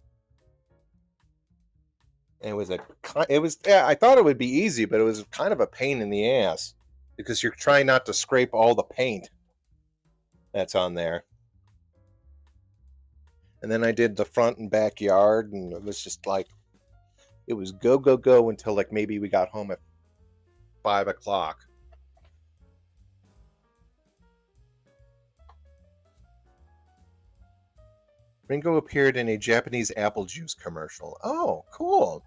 And yeah, I thought it would be easy, but it was kind of a pain in the ass because you're trying not to scrape all the paint that's on there. And then I did the front and backyard, and it was just like it was go go go until like maybe we got home at 5 o'clock. Ringo appeared in a Japanese apple juice commercial. Oh, cool.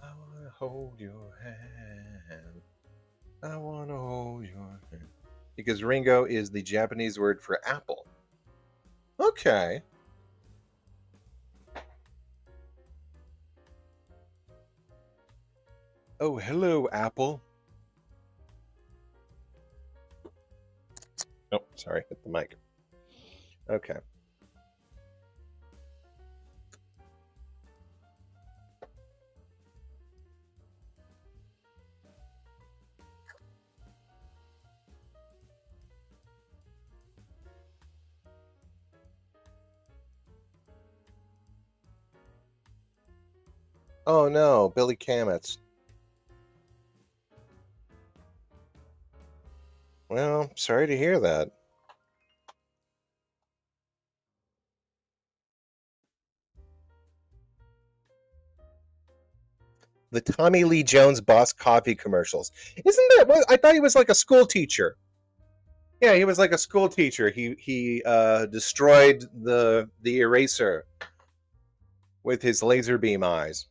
I want to hold your hand. I want to hold your hand. Because Ringo is the Japanese word for apple. Okay. Oh, hello, Apple. Oh, sorry, hit the mic. Okay. Oh no, Billy Kametz. Well, sorry to hear that. The Tommy Lee Jones Boss Coffee commercials. Isn't that what I thought he was like a school teacher? Yeah, he was like a school teacher. He destroyed the eraser with his laser beam eyes.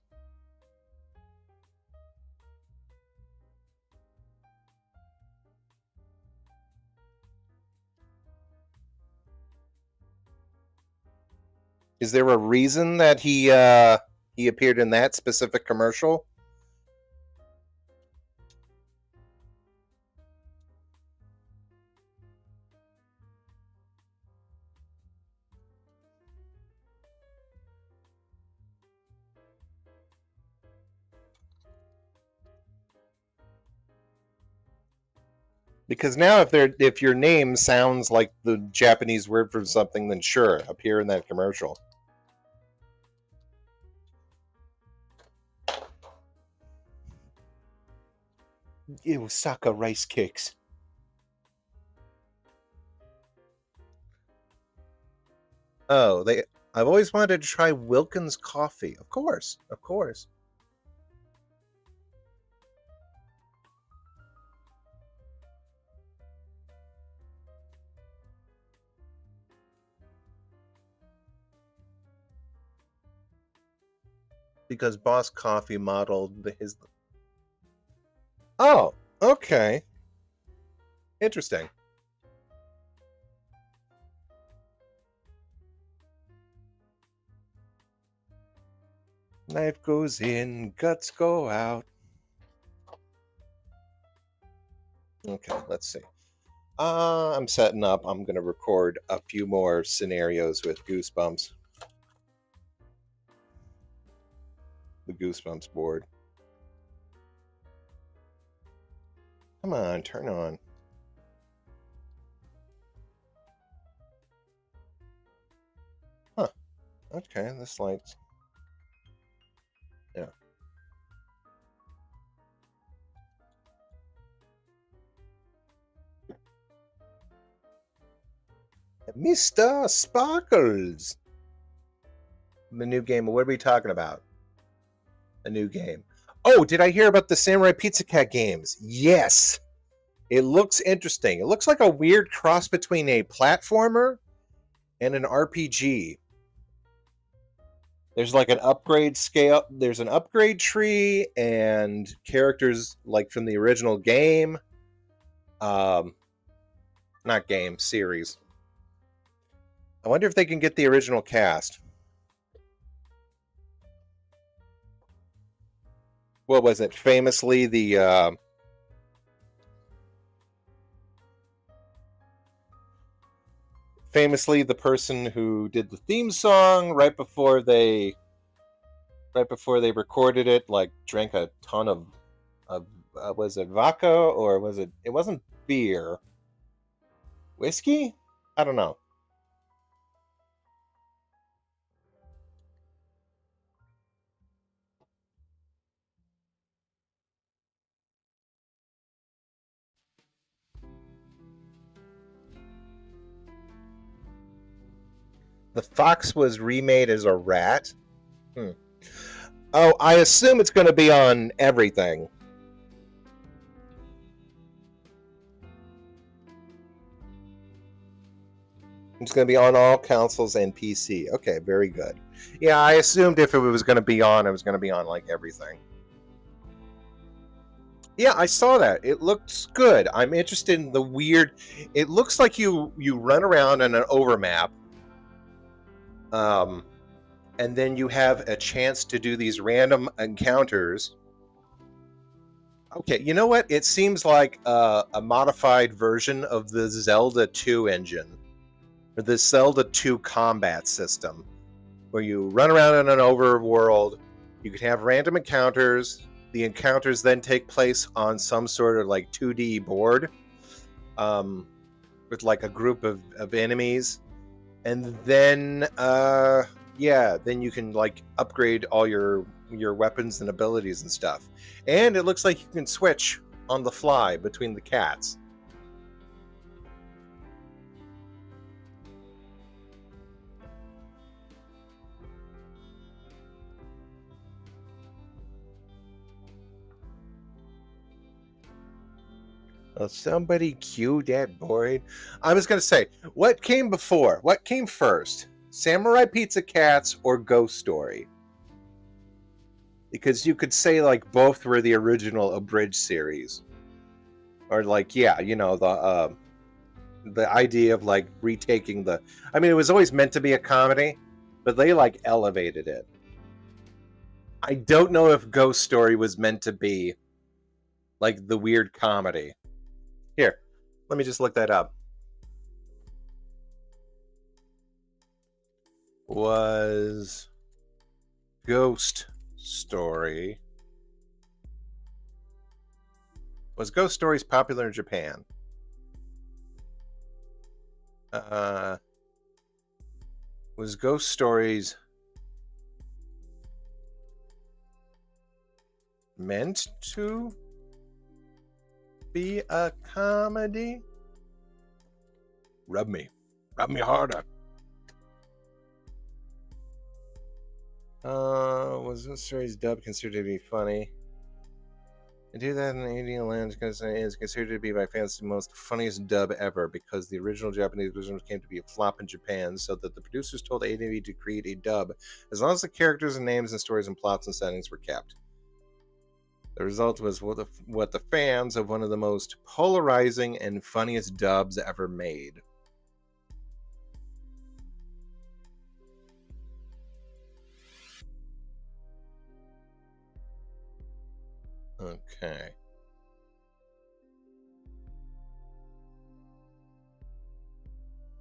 Is there a reason that he appeared in that specific commercial? Because now if your name sounds like the Japanese word for something, then sure, appear in that commercial. Osaka rice cakes. Oh, I've always wanted to try Wilkins coffee. Of course, of course. Because Boss Coffee modeled his. Oh, okay. Interesting. Knife goes in, guts go out. Okay, let's see. I'm setting up. I'm going to record a few more scenarios with Goosebumps. The Goosebumps board. Come on, turn on. Huh. Okay, this light's. Yeah. Mr. Sparkles. The new game. What are we talking about? A new game. Oh, did I hear about the Samurai Pizza Cat games? Yes. It looks interesting. It looks like a weird cross between a platformer and an RPG. There's like an upgrade scale. There's an upgrade tree and characters like from the original game. Not game, series. I wonder if they can get the original cast. What was it? Famously the person who did the theme song right before they recorded it, like drank a ton of was it vodka or was it? It wasn't beer. Whiskey? I don't know. The fox was remade as a rat. Hmm. Oh, I assume it's going to be on everything. It's going to be on all consoles and PC. Okay, very good. Yeah, I assumed if it was going to be on, it was going to be on like everything. Yeah, I saw that. It looks good. I'm interested in the weird. It looks like you run around on an overmap, and then you have a chance to do these random encounters. Okay, you know what? It seems like a modified version of the Zelda 2 engine, or the Zelda 2 combat system, where you run around in an overworld. You can have random encounters. The encounters then take place on some sort of like 2D board, with like a group of enemies, and then then you can like upgrade all your weapons and abilities and stuff. And it looks like you can switch on the fly between the cats. Well, somebody cue that board. I was going to say, what came before? What came first? Samurai Pizza Cats or Ghost Story? Because you could say like both were the original abridged series, or like the idea of like retaking the. I mean, it was always meant to be a comedy, but they like elevated it. I don't know if Ghost Story was meant to be like the weird comedy. Here, let me just look that up. Was Ghost Story Stories popular in Japan? Was Ghost Stories meant to be a comedy? Rub me harder. Was this series dub considered to be funny? In 2018, Land is considered to be by fans the most funniest dub ever because the original Japanese version came to be a flop in Japan, so that the producers told ADV to create a dub as long as the characters and names and stories and plots and settings were kept. The result was what the fans of one of the most polarizing and funniest dubs ever made. Okay.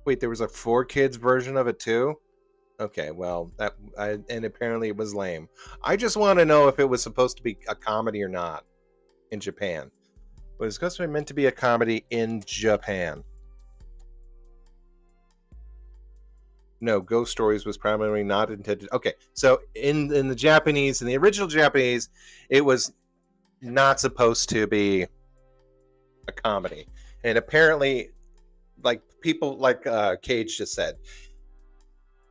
Wait, there was a 4 kids version of it too? Okay, well, and apparently it was lame. I just want to know if it was supposed to be a comedy or not in Japan. But it's supposed to be meant to be a comedy in Japan. No, Ghost Stories was primarily not intended. Okay, so in the Japanese, in the original Japanese, it was not supposed to be a comedy, and apparently, like people like Cage just said,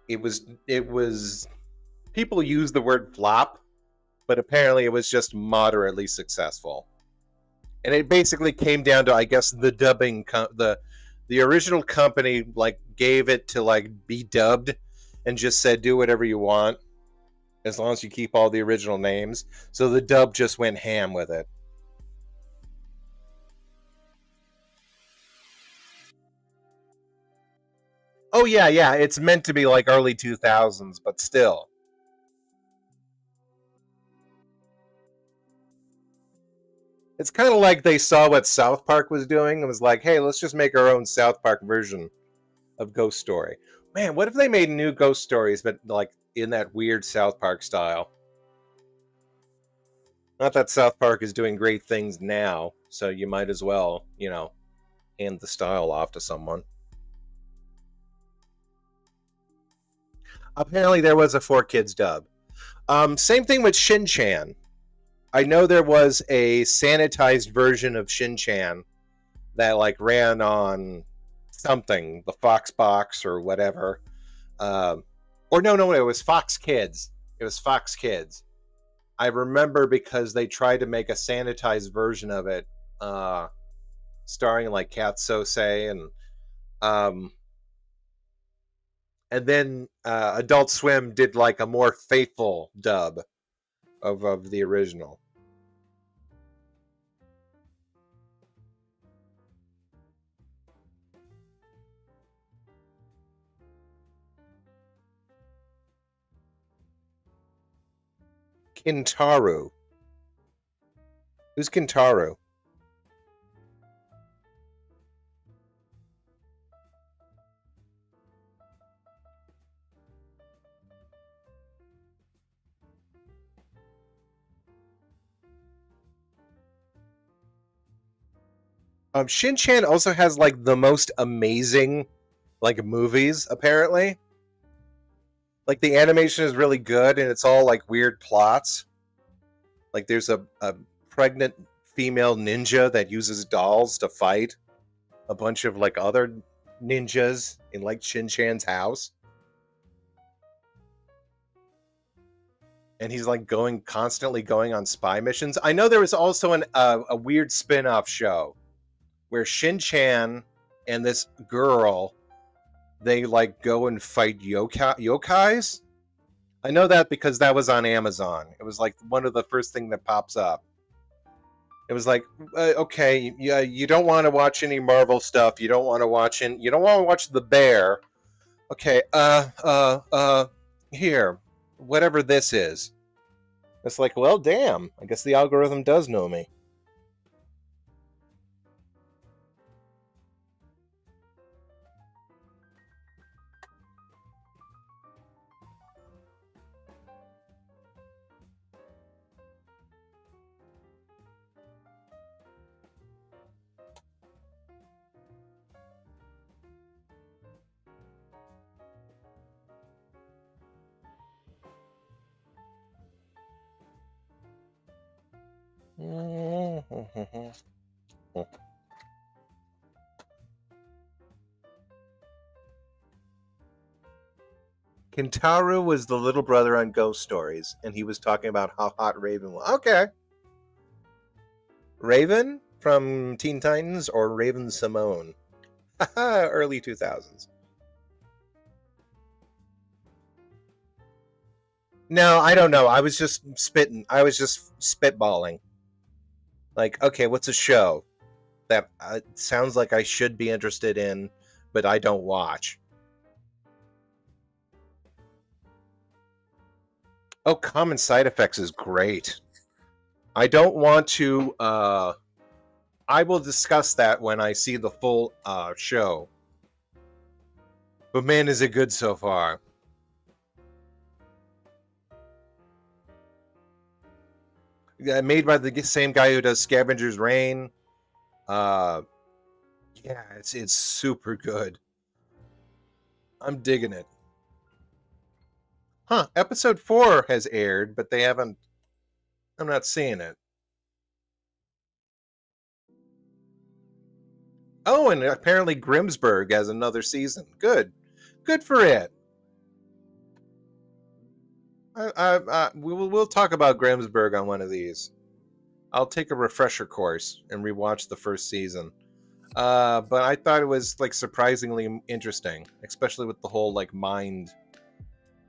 it was people use the word flop, but apparently it was just moderately successful. And it basically came down to, I guess, the dubbing the original company like gave it to like be dubbed and just said do whatever you want as long as you keep all the original names. So the dub just went ham with it. Oh yeah, yeah, it's meant to be like early 2000s, but still. It's kind of like they saw what South Park was doing and was like, "Hey, let's just make our own South Park version of Ghost Story." Man, what if they made new Ghost Stories, but like in that weird South Park style? Not that South Park is doing great things now, so you might as well, hand the style off to someone. Apparently, there was a 4 kids dub. Same thing with Shin Chan. I know there was a sanitized version of Shin Chan that like ran on something, the Fox box or whatever. Um, or no, it was Fox Kids. It was Fox Kids. I remember because they tried to make a sanitized version of it, uh, starring like Kat Sose um, and then Adult Swim did like a more faithful dub of the original. Kintaru. Who's Kintaru? Shin Chan also has like the most amazing like movies. Apparently, like the animation is really good, and it's all like weird plots. Like there's a pregnant female ninja that uses dolls to fight a bunch of like other ninjas in like Shin Chan's house, and he's like constantly going on spy missions. I know there was also a weird spin-off show where Shin Chan and this girl they like go and fight yokais. I know that because that was on Amazon. It was like one of the first thing that pops up. It was like, okay, yeah, you don't want to watch any Marvel stuff. You don't want to watch The Bear. Okay, here, whatever this is. It's like, well, damn. I guess the algorithm does know me. Kentaro was the little brother on Ghost Stories, and he was talking about how hot Raven was. Okay. Raven from Teen Titans or Raven Simone? Early 2000s. No, I don't know. I was just spitting. I was just spitballing. Like, okay, what's a show that sounds like I should be interested in, but I don't watch? Oh, Common Side Effects is great. I don't want to. I will discuss that when I see the full show. But man, is it good so far. Made by the same guy who does Scavenger's Reign. Yeah, it's super good. I'm digging it. Huh, episode 4 has aired, but they haven't. I'm not seeing it. Oh, and apparently Grimsburg has another season. Good for it. We'll talk about Grimsburg on one of these. I'll take a refresher course and rewatch the first season. But I thought it was like surprisingly interesting, especially with the whole like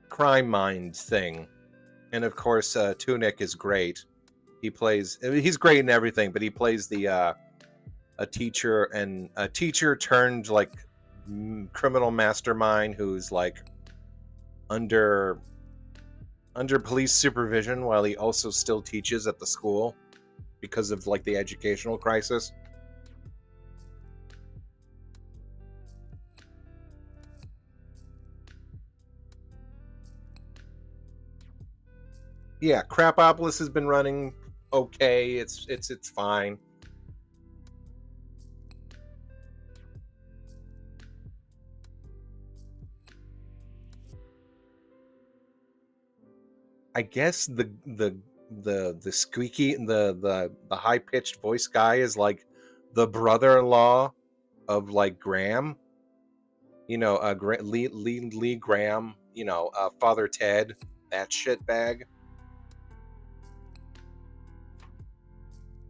crime mind thing. And of course, Tunic is great. He's great in everything, but he plays a teacher turned like criminal mastermind who's like under police supervision while he also still teaches at the school because of like the educational crisis. Yeah, Crapopolis has been running okay. It's fine. I guess the squeaky the high pitched voice guy is like the brother-in-law of like Graham. You know, Lee Graham. You know, Father Ted, that shitbag.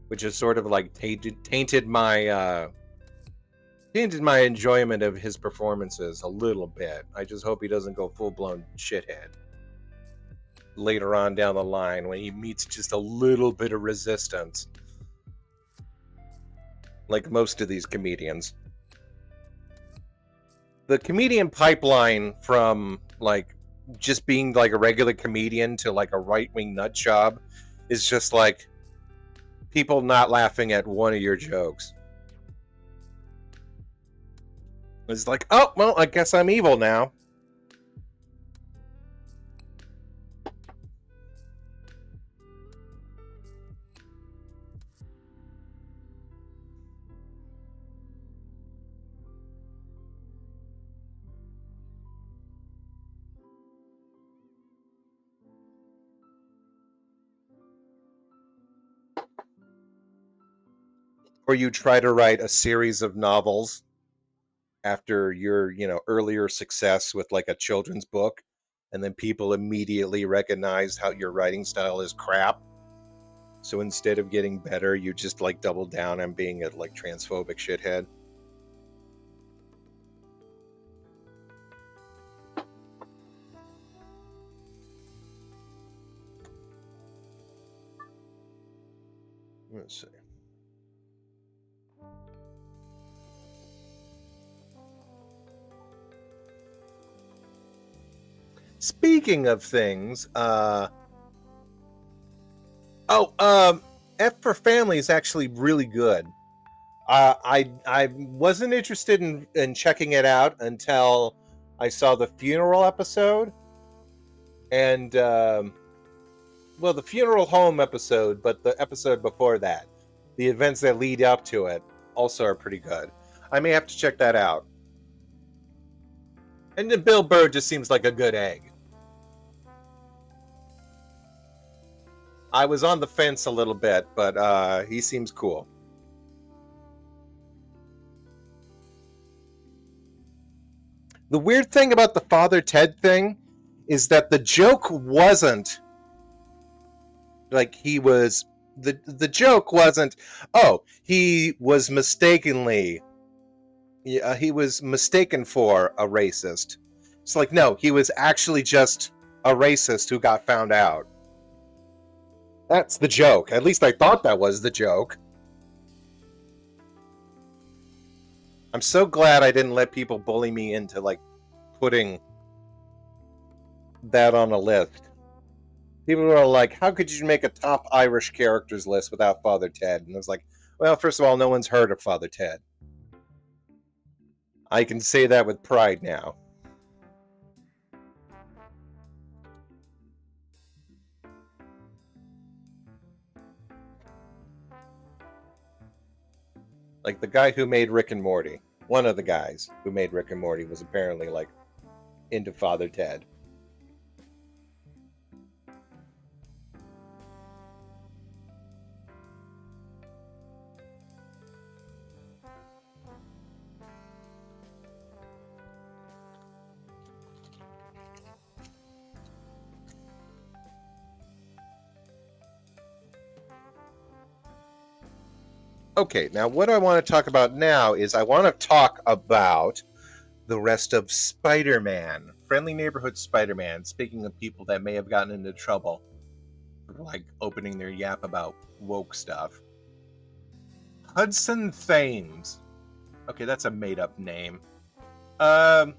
Which has sort of like tainted my enjoyment of his performances a little bit. I just hope he doesn't go full-blown shithead later on down the line when he meets just a little bit of resistance, like most of these comedians. The comedian pipeline from like just being like a regular comedian to like a right-wing nut job is just like people not laughing at one of your jokes. It's like, oh, well, I guess I'm evil now. Or you try to write a series of novels after your, earlier success with like a children's book, and then people immediately recognize how your writing style is crap. So instead of getting better, you just like double down on being a like transphobic shithead. Let's see. Speaking of things, F for Family is actually really good. I wasn't interested in checking it out until I saw the funeral episode, and the funeral home episode, but the episode before that, the events that lead up to it, also are pretty good. I may have to check that out. And then Bill Burr just seems like a good egg. I was on the fence a little bit, but he seems cool. The weird thing about the Father Ted thing is that the joke wasn't like the joke wasn't, oh, he was mistakenly, he was mistaken for a racist. It's like, no, he was actually just a racist who got found out. That's the joke. At least I thought that was the joke. I'm so glad I didn't let people bully me into like putting that on a list. People were like, how could you make a top Irish characters list without Father Ted? And I was like, well, first of all, no one's heard of Father Ted. I can say that with pride now. Like the guy who made Rick and Morty, one of the guys who made Rick and Morty was apparently like into Father Ted. Okay, now what I want to talk about now is I want to talk about the rest of Spider-Man. Friendly Neighborhood Spider-Man. Speaking of people that may have gotten into trouble for like opening their yap about woke stuff. Hudson Thames. Okay, that's a made-up name. I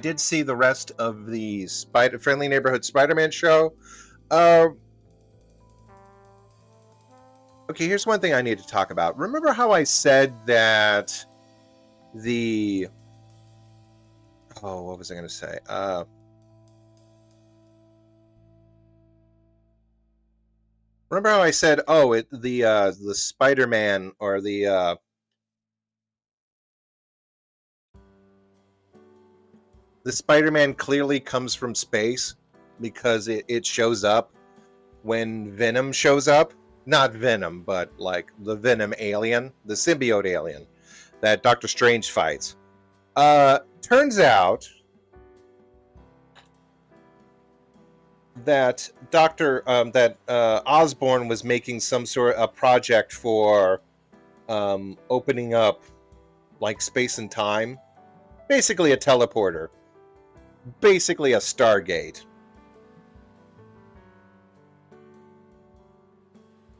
did see the rest of the Friendly Neighborhood Spider-Man show. Okay, here's one thing I need to talk about. Remember how I said that the... Oh, what was I going to say? Remember how I said, oh, the Spider-Man or the Spider-Man clearly comes from space because it shows up when Venom shows up. Not Venom, but like the Venom alien, the symbiote alien that Doctor Strange fights. Turns out that Osborn was making some sort of a project for opening up like space and time, basically a teleporter, basically a Stargate.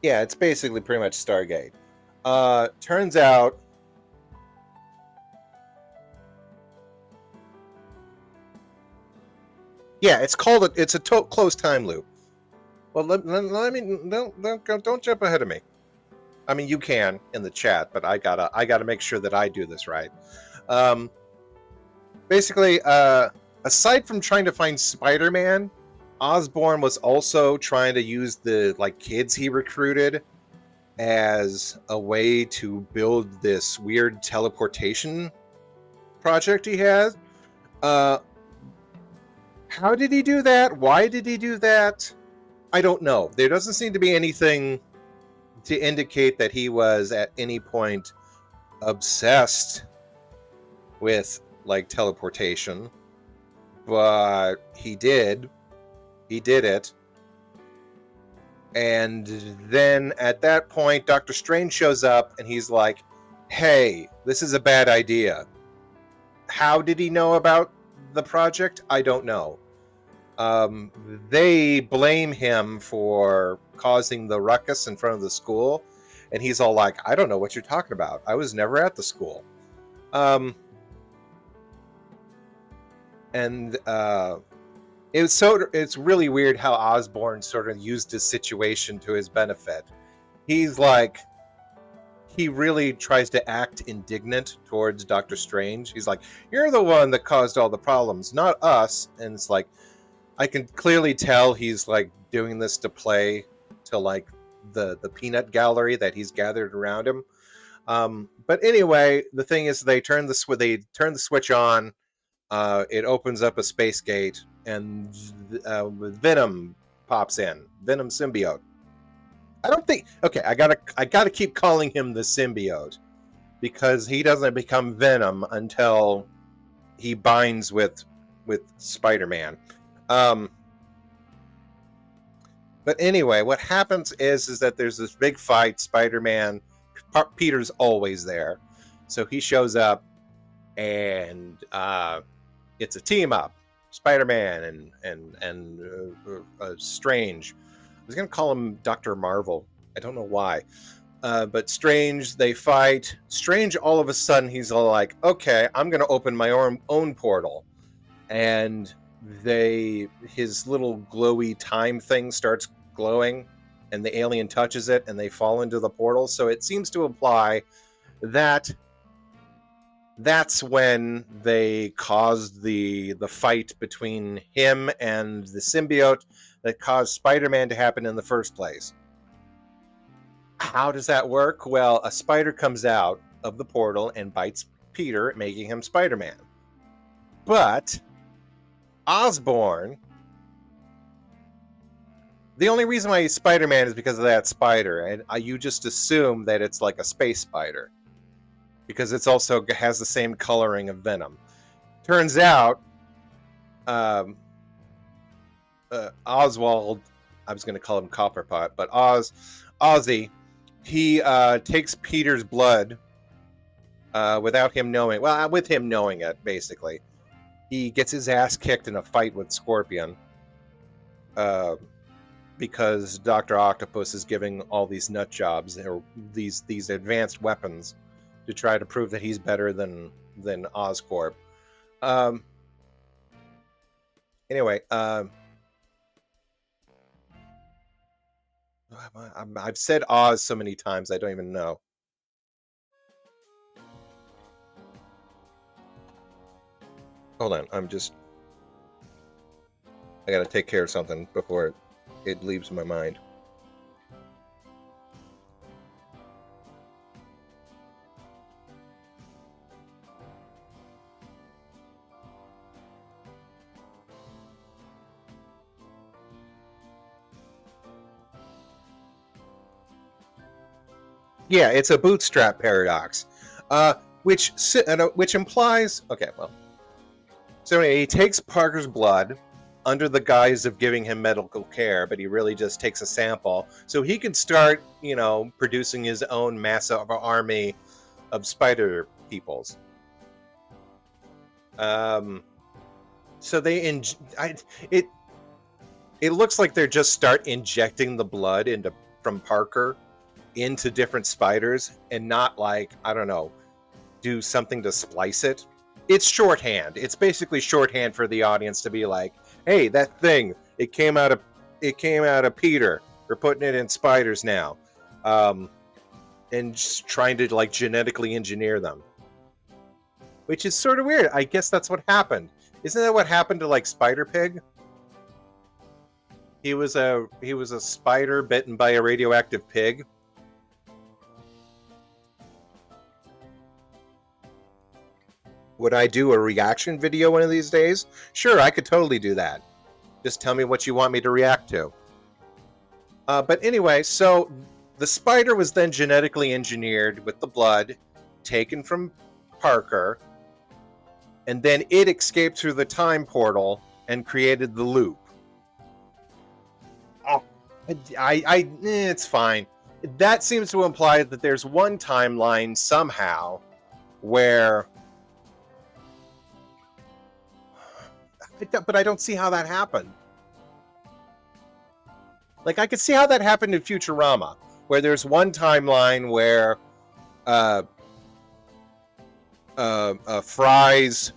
Yeah, it's basically pretty much Stargate. Turns out yeah, it's a closed time loop. Well, let me don't jump ahead of me. I mean, you can in the chat, but I gotta make sure that I do this right. Basically, aside from trying to find Spider-Man, Osborn was also trying to use the like kids he recruited as a way to build this weird teleportation project he has. How did he do that? Why did he do that? I don't know. There doesn't seem to be anything to indicate that he was at any point obsessed with like teleportation, but he did it. And then at that point, Doctor Strange shows up and he's like, hey, this is a bad idea. How did he know about the project? I don't know. They blame him for causing the ruckus in front of the school. And he's all like, I don't know what you're talking about. I was never at the school. It's really weird how Osborn sort of used his situation to his benefit. He's like, he really tries to act indignant towards Doctor Strange. He's like, you're the one that caused all the problems, not us. And it's like, I can clearly tell he's like doing this to play to like the peanut gallery that he's gathered around him. But anyway, the thing is, they turn the switch on. It opens up a space gate, and Venom pops in. Venom symbiote. I don't think. Okay, I gotta keep calling him the symbiote because he doesn't become Venom until he binds with with Spider-Man. But anyway, what happens is that there's this big fight. Spider-Man, Peter's always there, so he shows up, and it's a team up. Spider-Man and Strange. I was gonna call him Dr. Marvel. I don't know why. But Strange, they fight. Strange, all of a sudden, he's all like, okay, I'm going to open my own portal. And his little glowy time thing starts glowing, and the alien touches it, and they fall into the portal. So it seems to imply that that's when they caused the fight between him and the symbiote that caused Spider-Man to happen in the first place. How does that work? Well, a spider comes out of the portal and bites Peter, making him Spider-Man. But Osborn, the only reason why he's Spider-Man is because of that spider, and you just assume that it's like a space spider because it's also has the same coloring of Venom. Turns out, Oswald, I was going to call him Copperpot, but Ozzy, he takes Peter's blood without him knowing. Well, with him knowing it, basically. He gets his ass kicked in a fight with Scorpion because Dr. Octopus is giving all these nut jobs or these advanced weapons to try to prove that he's better than Oscorp. Anyway, I've said Oz so many times I don't even know. Hold on, I gotta take care of something before it leaves my mind. Yeah, it's a bootstrap paradox, which implies. Okay, well. So anyway, he takes Parker's blood under the guise of giving him medical care, but he really just takes a sample so he can start, producing his own massive army of spider peoples. So it looks like they're just start injecting the blood from Parker into different spiders and not like, I don't know, do something to splice it. It's shorthand. It's basically shorthand for the audience to be like, hey, that thing, it came out of Peter. We're putting it in spiders now. And just trying to like genetically engineer them. Which is sort of weird. I guess that's what happened. Isn't that what happened to like Spider-Pig? He was a spider bitten by a radioactive pig. Would I do a reaction video one of these days? Sure, I could totally do that. Just tell me what you want me to react to. But anyway, so the spider was then genetically engineered with the blood taken from Parker, and then it escaped through the time portal and created the loop. Oh, it's fine. That seems to imply that there's one timeline somehow where... But I don't see how that happened. Like, I could see how that happened in Futurama, where there's one timeline where Fry's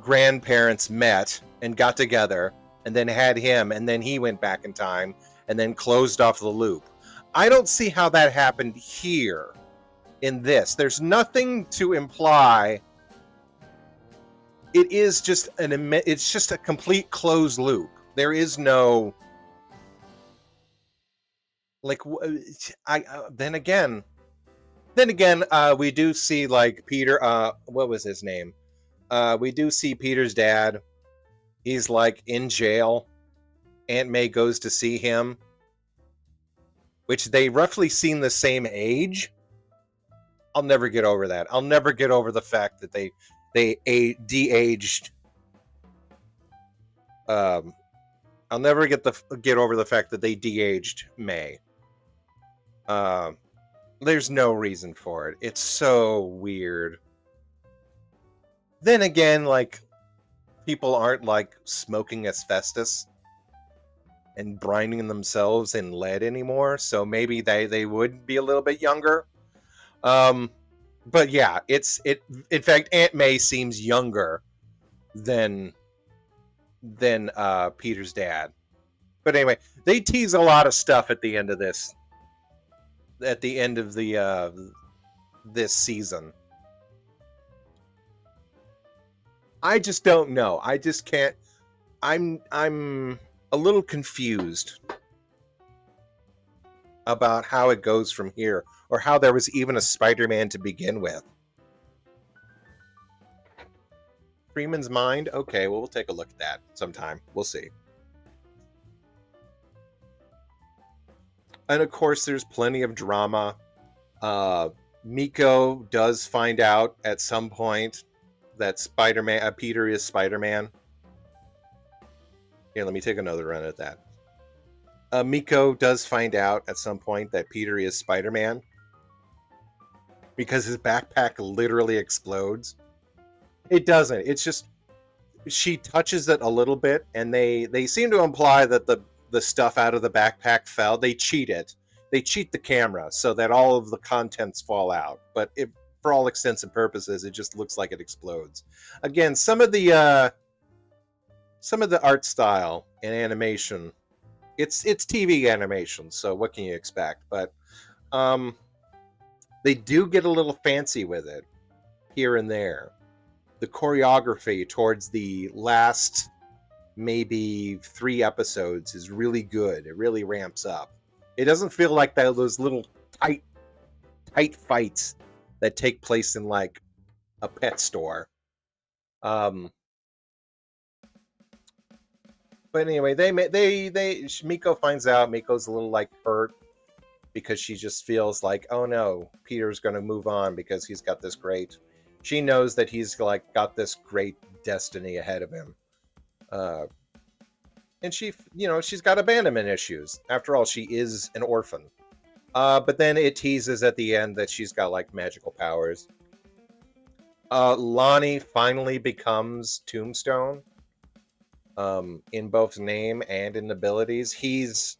grandparents met and got together and then had him, and then he went back in time and then closed off the loop. I don't see how that happened here in this. There's nothing to imply. It is just it's just a complete closed loop. There is no like then again we do see like Peter what was his name? We do see Peter's dad. He's like in jail. Aunt May goes to see him, which they roughly seem the same age. I'll never get over that. I'll never get over the fact that they de-aged Um, I'll never get over the fact that they de-aged May. There's no reason for it. It's so weird. Then again, like, people aren't like smoking asbestos and brining themselves in lead anymore, so maybe they would be a little bit younger. But yeah, in fact, Aunt May seems younger than Peter's dad. But anyway, they tease a lot of stuff at the end of this. At the end of the this season, I just don't know. I just can't. I'm a little confused about how it goes from here, or how there was even a Spider-Man to begin with. Freeman's Mind? Okay, well, we'll take a look at that sometime. We'll see. And of course, there's plenty of drama. Miko does find out at some point that Spider-Man, Peter is Spider-Man. Here, let me take another run at that. Miko does find out at some point that Peter is Spider-Man because his backpack literally explodes. It doesn't. It's just she touches it a little bit, and they seem to imply that the stuff out of the backpack fell. They cheat it. They cheat the camera so that all of the contents fall out. But for all extents and purposes, it just looks like it explodes. Again, some of the art style and animation, it's TV animation, so what can you expect? But they do get a little fancy with it here and there. The choreography towards the last maybe 3 episodes is really good. It really ramps up. It doesn't feel like those little tight fights that take place in like a pet store. But anyway, Miko finds out. Miko's a little like hurt because she just feels like, oh no, Peter's going to move on because he's got this great. She knows that he's like got this great destiny ahead of him. And she's got abandonment issues. After all, she is an orphan. But then it teases at the end that she's got like magical powers. Lonnie finally becomes Tombstone. In both name and in abilities. He's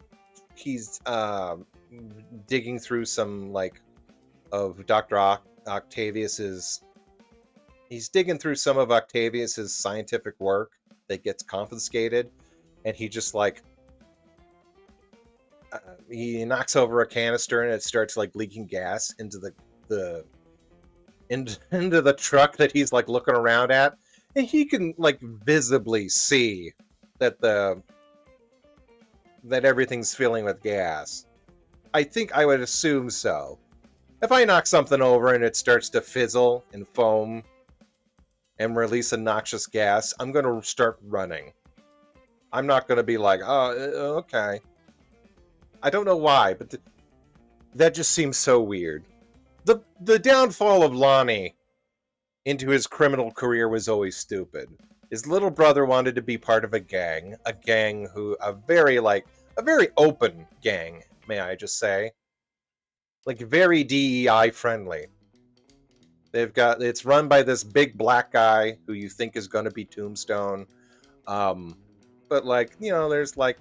digging through some like of Dr. Octavius's. He's digging through some of Octavius's scientific work that gets confiscated, and he just like he knocks over a canister and it starts like leaking gas into into the truck that he's like looking around at, and he can like visibly see that that everything's filling with gas. I think I would assume so. If I knock something over and it starts to fizzle and foam and release a noxious gas, I'm going to start running. I'm not going to be like, oh, okay. I don't know why, but that just seems so weird. The downfall of Lonnie into his criminal career was always stupid. His little brother wanted to be part of a very open gang, may I just say. Like very DEI friendly. It's run by this big black guy who you think is going to be Tombstone. But like, there's like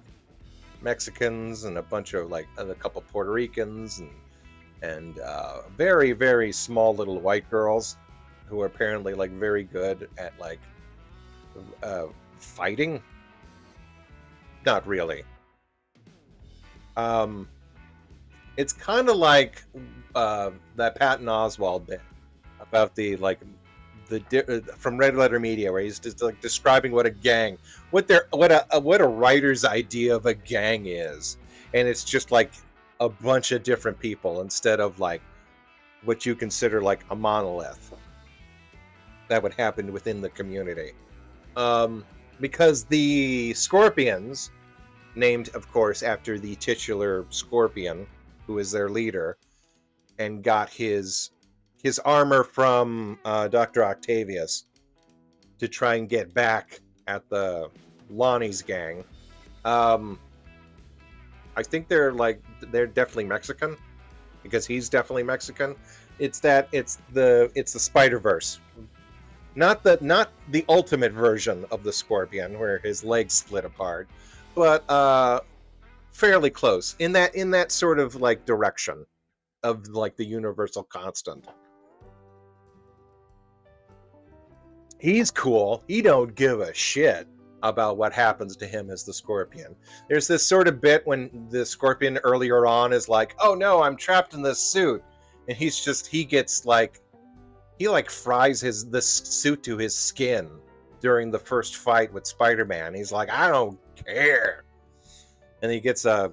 Mexicans and a bunch of like a couple Puerto Ricans and very, very small little white girls who are apparently like very good at like fighting. Not really. It's kind of like that Patton Oswalt bit about from Red Letter Media, where he's just like describing what a writer's idea of a gang is, and it's just like a bunch of different people instead of like what you consider like a monolith that would happen within the community. Because the Scorpions, named of course after the titular Scorpion, who is their leader, and got his armor from Dr. Octavius to try and get back at the Lonnie's gang. I think they're definitely Mexican because he's definitely Mexican. It's the Spider-Verse. Not the ultimate version of the Scorpion where his legs split apart, but fairly close in that sort of like direction of like the universal constant. He's cool. He don't give a shit about what happens to him as the Scorpion. There's this sort of bit when the Scorpion earlier on is like, "Oh no, I'm trapped in this suit," and he fries the suit to his skin during the first fight with Spider-Man. He's like, "I don't care," and he gets a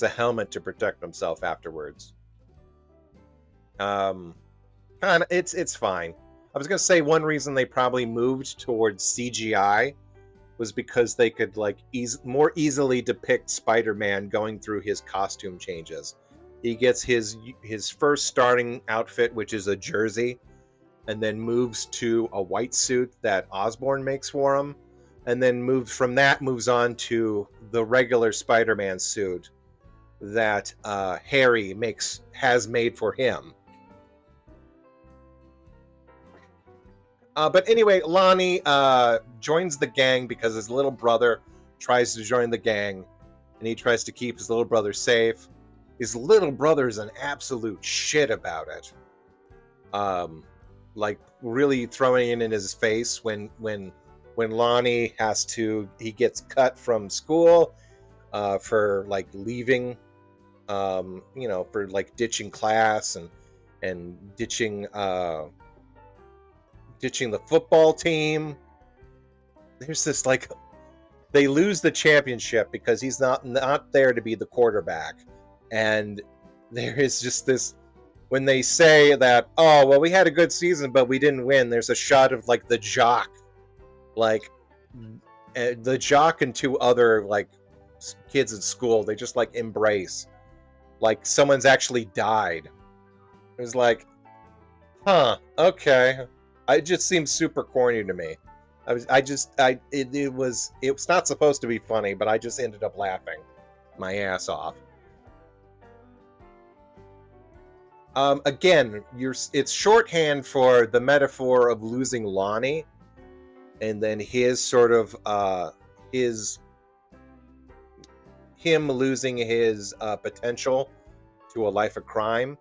helmet to protect himself afterwards. It's fine. I was gonna say one reason they probably moved towards CGI was because they could like more easily depict Spider-Man going through his costume changes. He gets his first starting outfit, which is a jersey, and then moves to a white suit that Osborn makes for him, and then moves on to the regular Spider-Man suit that Harry has made for him. But anyway, Lonnie joins the gang because his little brother tries to join the gang, and he tries to keep his little brother safe. His little brother's an absolute shit about it. Like really throwing it in his face when Lonnie he gets cut from school for like leaving, for like ditching class and ditching the football team. There's this like they lose the championship because he's not there to be the quarterback, and there is just this when they say that, oh well, we had a good season but we didn't win. There's a shot of like the jock, like the jock and two other like kids at school. They just like embrace, like someone's actually died. It was like, huh, okay. It just seems super corny to me. It was not supposed to be funny, but I just ended up laughing my ass off. Again, it's shorthand for the metaphor of losing Lonnie, and then his sort of him losing his potential to a life of crime.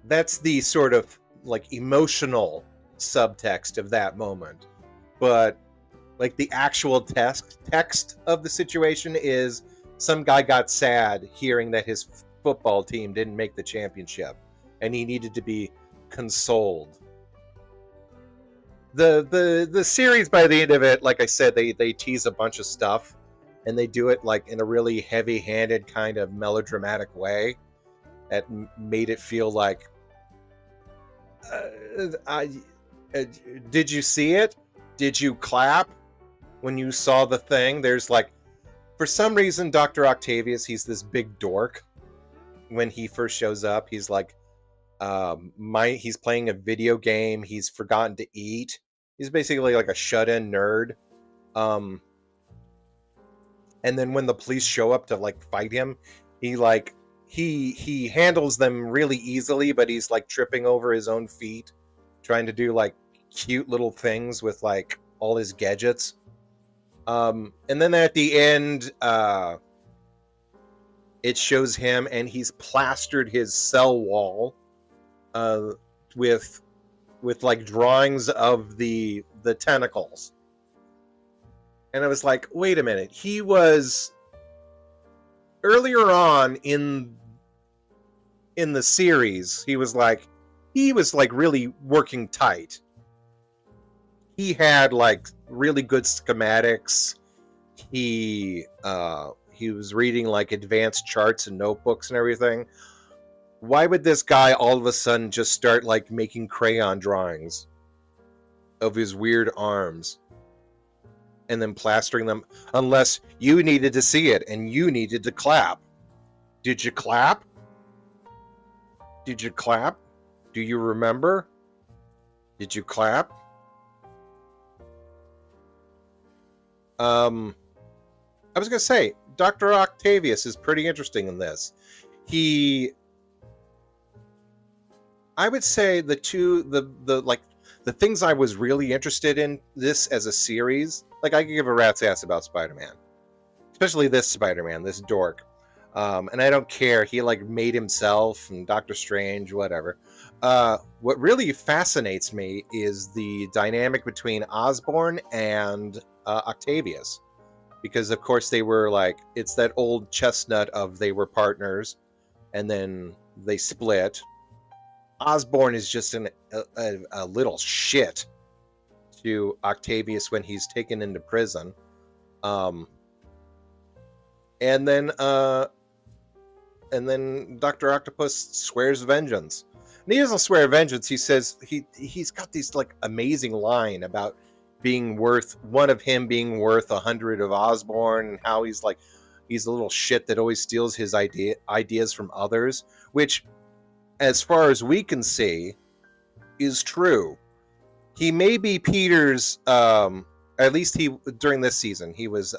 That's the sort of like emotional subtext of that moment, but like the actual text of the situation is some guy got sad hearing that his football team didn't make the championship and he needed to be consoled. The series, by the end of it, like I said, they tease a bunch of stuff and they do it like in a really heavy-handed kind of melodramatic way that made it feel like did you see it? Did you clap when you saw the thing? There's like, for some reason, Dr. Octavius, he's this big dork. When he first shows up, he's like, he's playing a video game. He's forgotten to eat. He's basically like a shut-in nerd. And then when the police show up to like fight him, he handles them really easily, but he's like tripping over his own feet, trying to do like cute little things with like all his gadgets. And then at the end, it shows him and he's plastered his cell wall with like drawings of the tentacles. And I was like, wait a minute, he was earlier on in the series, he was like really working tight. He had like really good schematics. He was reading like advanced charts and notebooks and everything. Why would this guy all of a sudden just start like making crayon drawings of his weird arms and then plastering them? Unless you needed to see it and you needed to clap. Did you clap? Did you clap? Do you remember? Did you clap? Um, I was gonna say Dr. Octavius is pretty interesting in this. I would say the like the things I was really interested in this as a series, like I could give a rat's ass about Spider-Man, especially this Spider-Man, this dork. And I don't care. He like made himself and Doctor Strange, whatever. What really fascinates me is the dynamic between Osborn and Octavius, because of course they were like, it's that old chestnut of they were partners and then they split. Osborn is just a little shit to Octavius when he's taken into prison. And then Dr. Octopus swears vengeance. And he doesn't swear vengeance. He says he's got these like amazing line about being worth one of him being worth 100 of Osborn, and how he's a little shit that always steals his ideas from others, which, as far as we can see, is true. He may be Peter's, at least he during this season, he was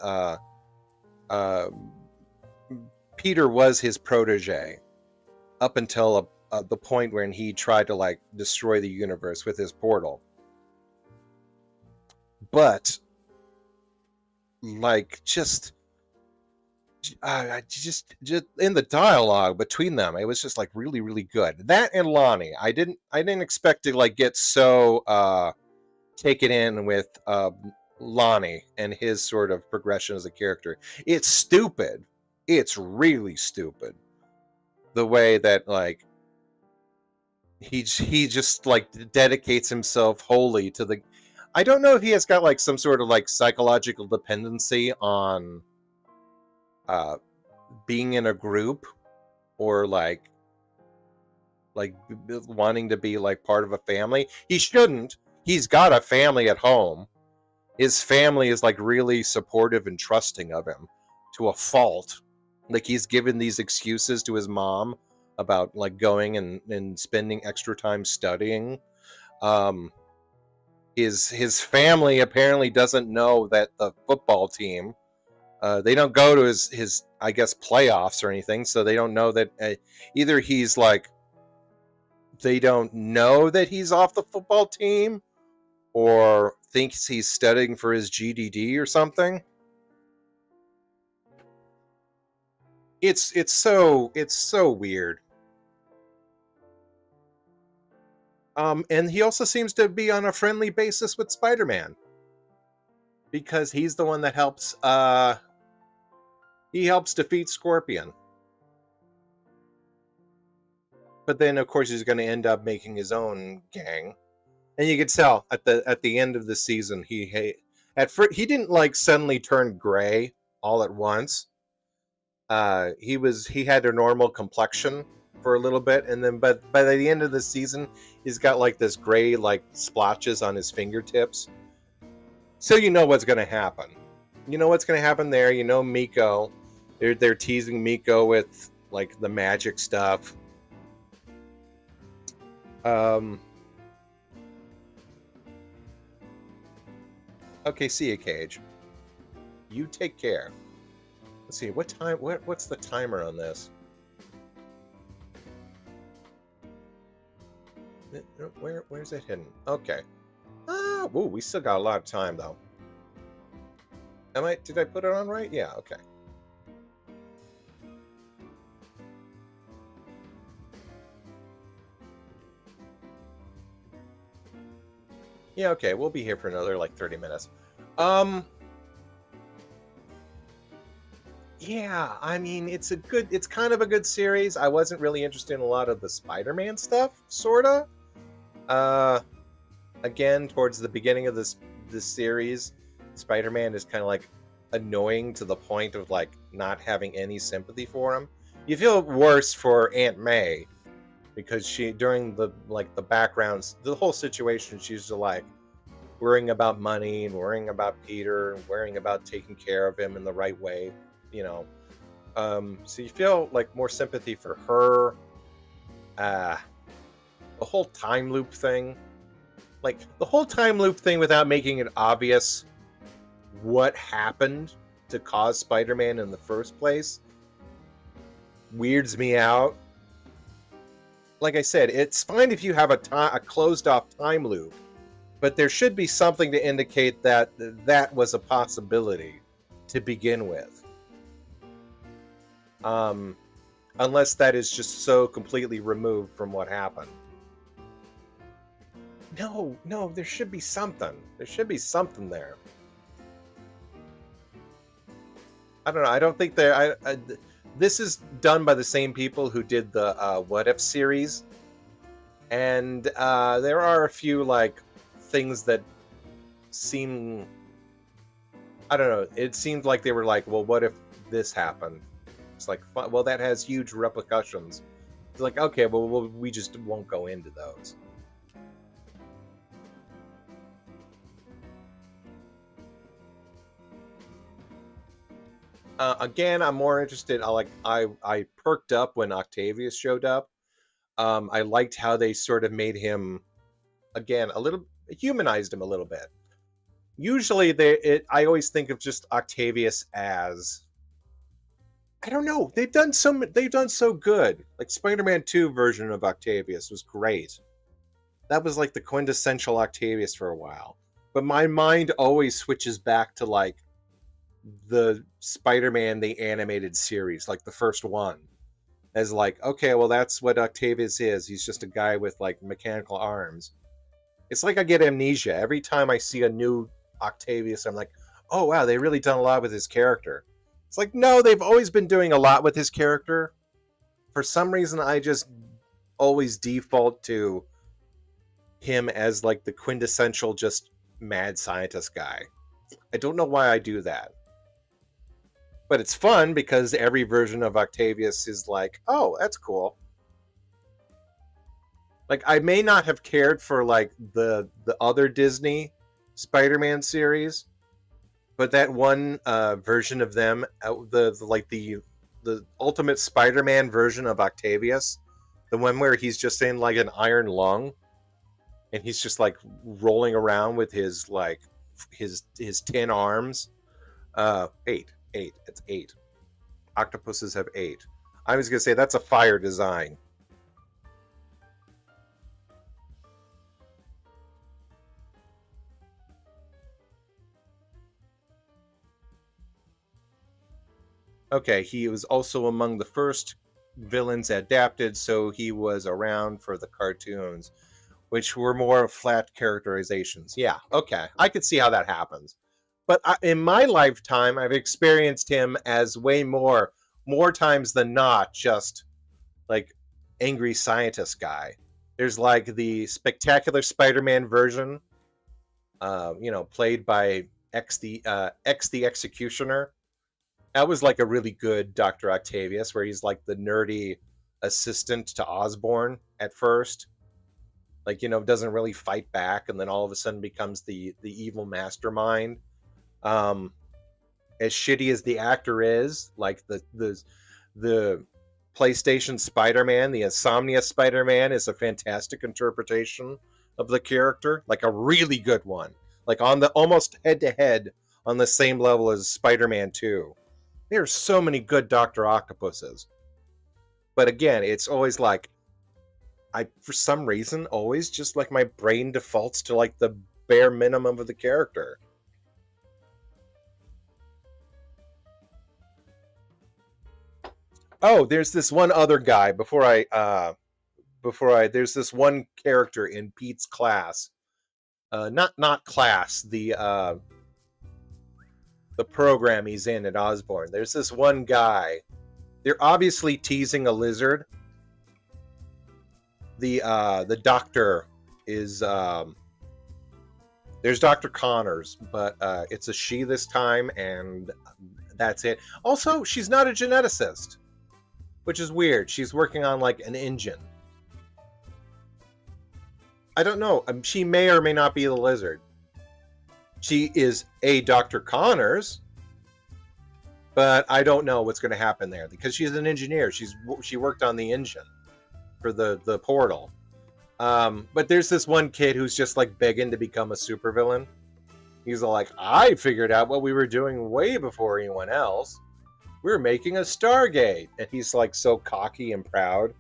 Peter was his protege up until the point when he tried to like destroy the universe with his portal. But like just in the dialogue between them, it was just like really, really good. That and Lonnie, I didn't expect to like get so taken in with Lonnie and his sort of progression as a character. It's stupid. It's really stupid. The way that like he just like dedicates himself wholly to the. I don't know if he has got like some sort of like psychological dependency on being in a group, or like wanting to be like part of a family. He shouldn't. He's got a family at home. His family is like really supportive and trusting of him to a fault. Like he's given these excuses to his mom about like going and spending extra time studying. His family apparently doesn't know that the football team, they don't go to his I guess playoffs or anything, so they don't know that either he's like, they don't know that he's off the football team, or thinks he's studying for his GDD or something. It's so weird. And he also seems to be on a friendly basis with Spider-Man, because he's the one that helps he helps defeat Scorpion. But then of course he's going to end up making his own gang. And you could tell at the end of the season, he didn't like suddenly turn gray all at once. He had a normal complexion for a little bit, and then but by the end of the season, he's got like this gray like splotches on his fingertips. So you know what's going to happen. You know what's going to happen there. You know Miko. They're teasing Miko with like the magic stuff. Okay, see you, Cage. You take care. Let's see, what time? What's the timer on this? Where's it hidden? Okay. Whoa, we still got a lot of time though. Did I put it on right? Yeah, okay. Yeah, okay, we'll be here for another like 30 minutes. Yeah, I mean, it's kind of a good series. I wasn't really interested in a lot of the Spider-Man stuff, sorta. Again, towards the beginning of this series, Spider-Man is kind of like annoying to the point of like not having any sympathy for him. You feel worse for Aunt May, because she, during the backgrounds, the whole situation, she's like worrying about money and worrying about Peter and worrying about taking care of him in the right way, you know. So you feel like more sympathy for her. The whole time loop thing, without making it obvious what happened to cause Spider-Man in the first place weirds me out. Like I said, it's fine if you have a closed-off time loop, but there should be something to indicate that that was a possibility to begin with. Unless that is just so completely removed from what happened. No, there should be something. There should be something there. I don't know. I don't think there. This is done by the same people who did the What If series, and there are a few like things that seem. I don't know. It seemed like they were like, well, what if this happened? It's like, well, that has huge repercussions. It's like, okay, well, we just won't go into those. Again, I'm more interested. I perked up when Octavius showed up. I liked how they sort of made him, again, a little humanized him a little bit. Usually, I always think of just Octavius as, I don't know. They've done so good. Like Spider-Man 2 version of Octavius was great. That was like the quintessential Octavius for a while. But my mind always switches back to like the Spider-Man the animated series, like the first one, as like, okay, well, that's what Octavius is. He's just a guy with like mechanical arms. It's like I get amnesia every time I see a new Octavius. I'm like, oh wow, they really done a lot with his character. It's like, no, they've always been doing a lot with his character. For some reason, I just always default to him as like the quintessential just mad scientist guy. I don't know why I do that. But it's fun because every version of Octavius is like, oh, that's cool. Like, I may not have cared for like the other Disney Spider-Man series, but that one version of them, the Ultimate Spider-Man version of Octavius, the one where he's just in like an iron lung, and he's just like rolling around with his like his tin arms. 8. It's 8. Octopuses have 8. I was gonna say that's a fire design. Okay, he was also among the first villains adapted, so he was around for the cartoons, which were more flat characterizations. Yeah, okay, I could see how that happens. But in my lifetime, I've experienced him as way more times than not, just like angry scientist guy. There's like the Spectacular Spider-Man version, played by X the Executioner. That was like a really good Dr. Octavius, where he's like the nerdy assistant to Osborn at first. Like, doesn't really fight back, and then all of a sudden becomes the evil mastermind. As shitty as the actor is, like the PlayStation Spider-Man, the Insomnia Spider-Man, is a fantastic interpretation of the character, like a really good one, like on the almost head-to-head on the same level as Spider-Man 2. There's so many good Dr. Octopuses. But again, it's always like, for some reason, always just like my brain defaults to like the bare minimum of the character. Oh, there's this one other guy there's this one character in Pete's class. Not class, the program he's in at Osborn. There's this one guy. They're obviously teasing a lizard. The doctor is there's Dr. Connors, but it's a she this time, and that's it. Also, she's not a geneticist, which is weird. She's working on like an engine. I don't know. She may or may not be the lizard. She is a Dr. Connors, but I don't know what's going to happen there because she's an engineer. She worked on the engine for the portal. But there's this one kid who's just like begging to become a supervillain. He's like, I figured out what we were doing way before anyone else. We're making a Stargate. And he's like so cocky and proud.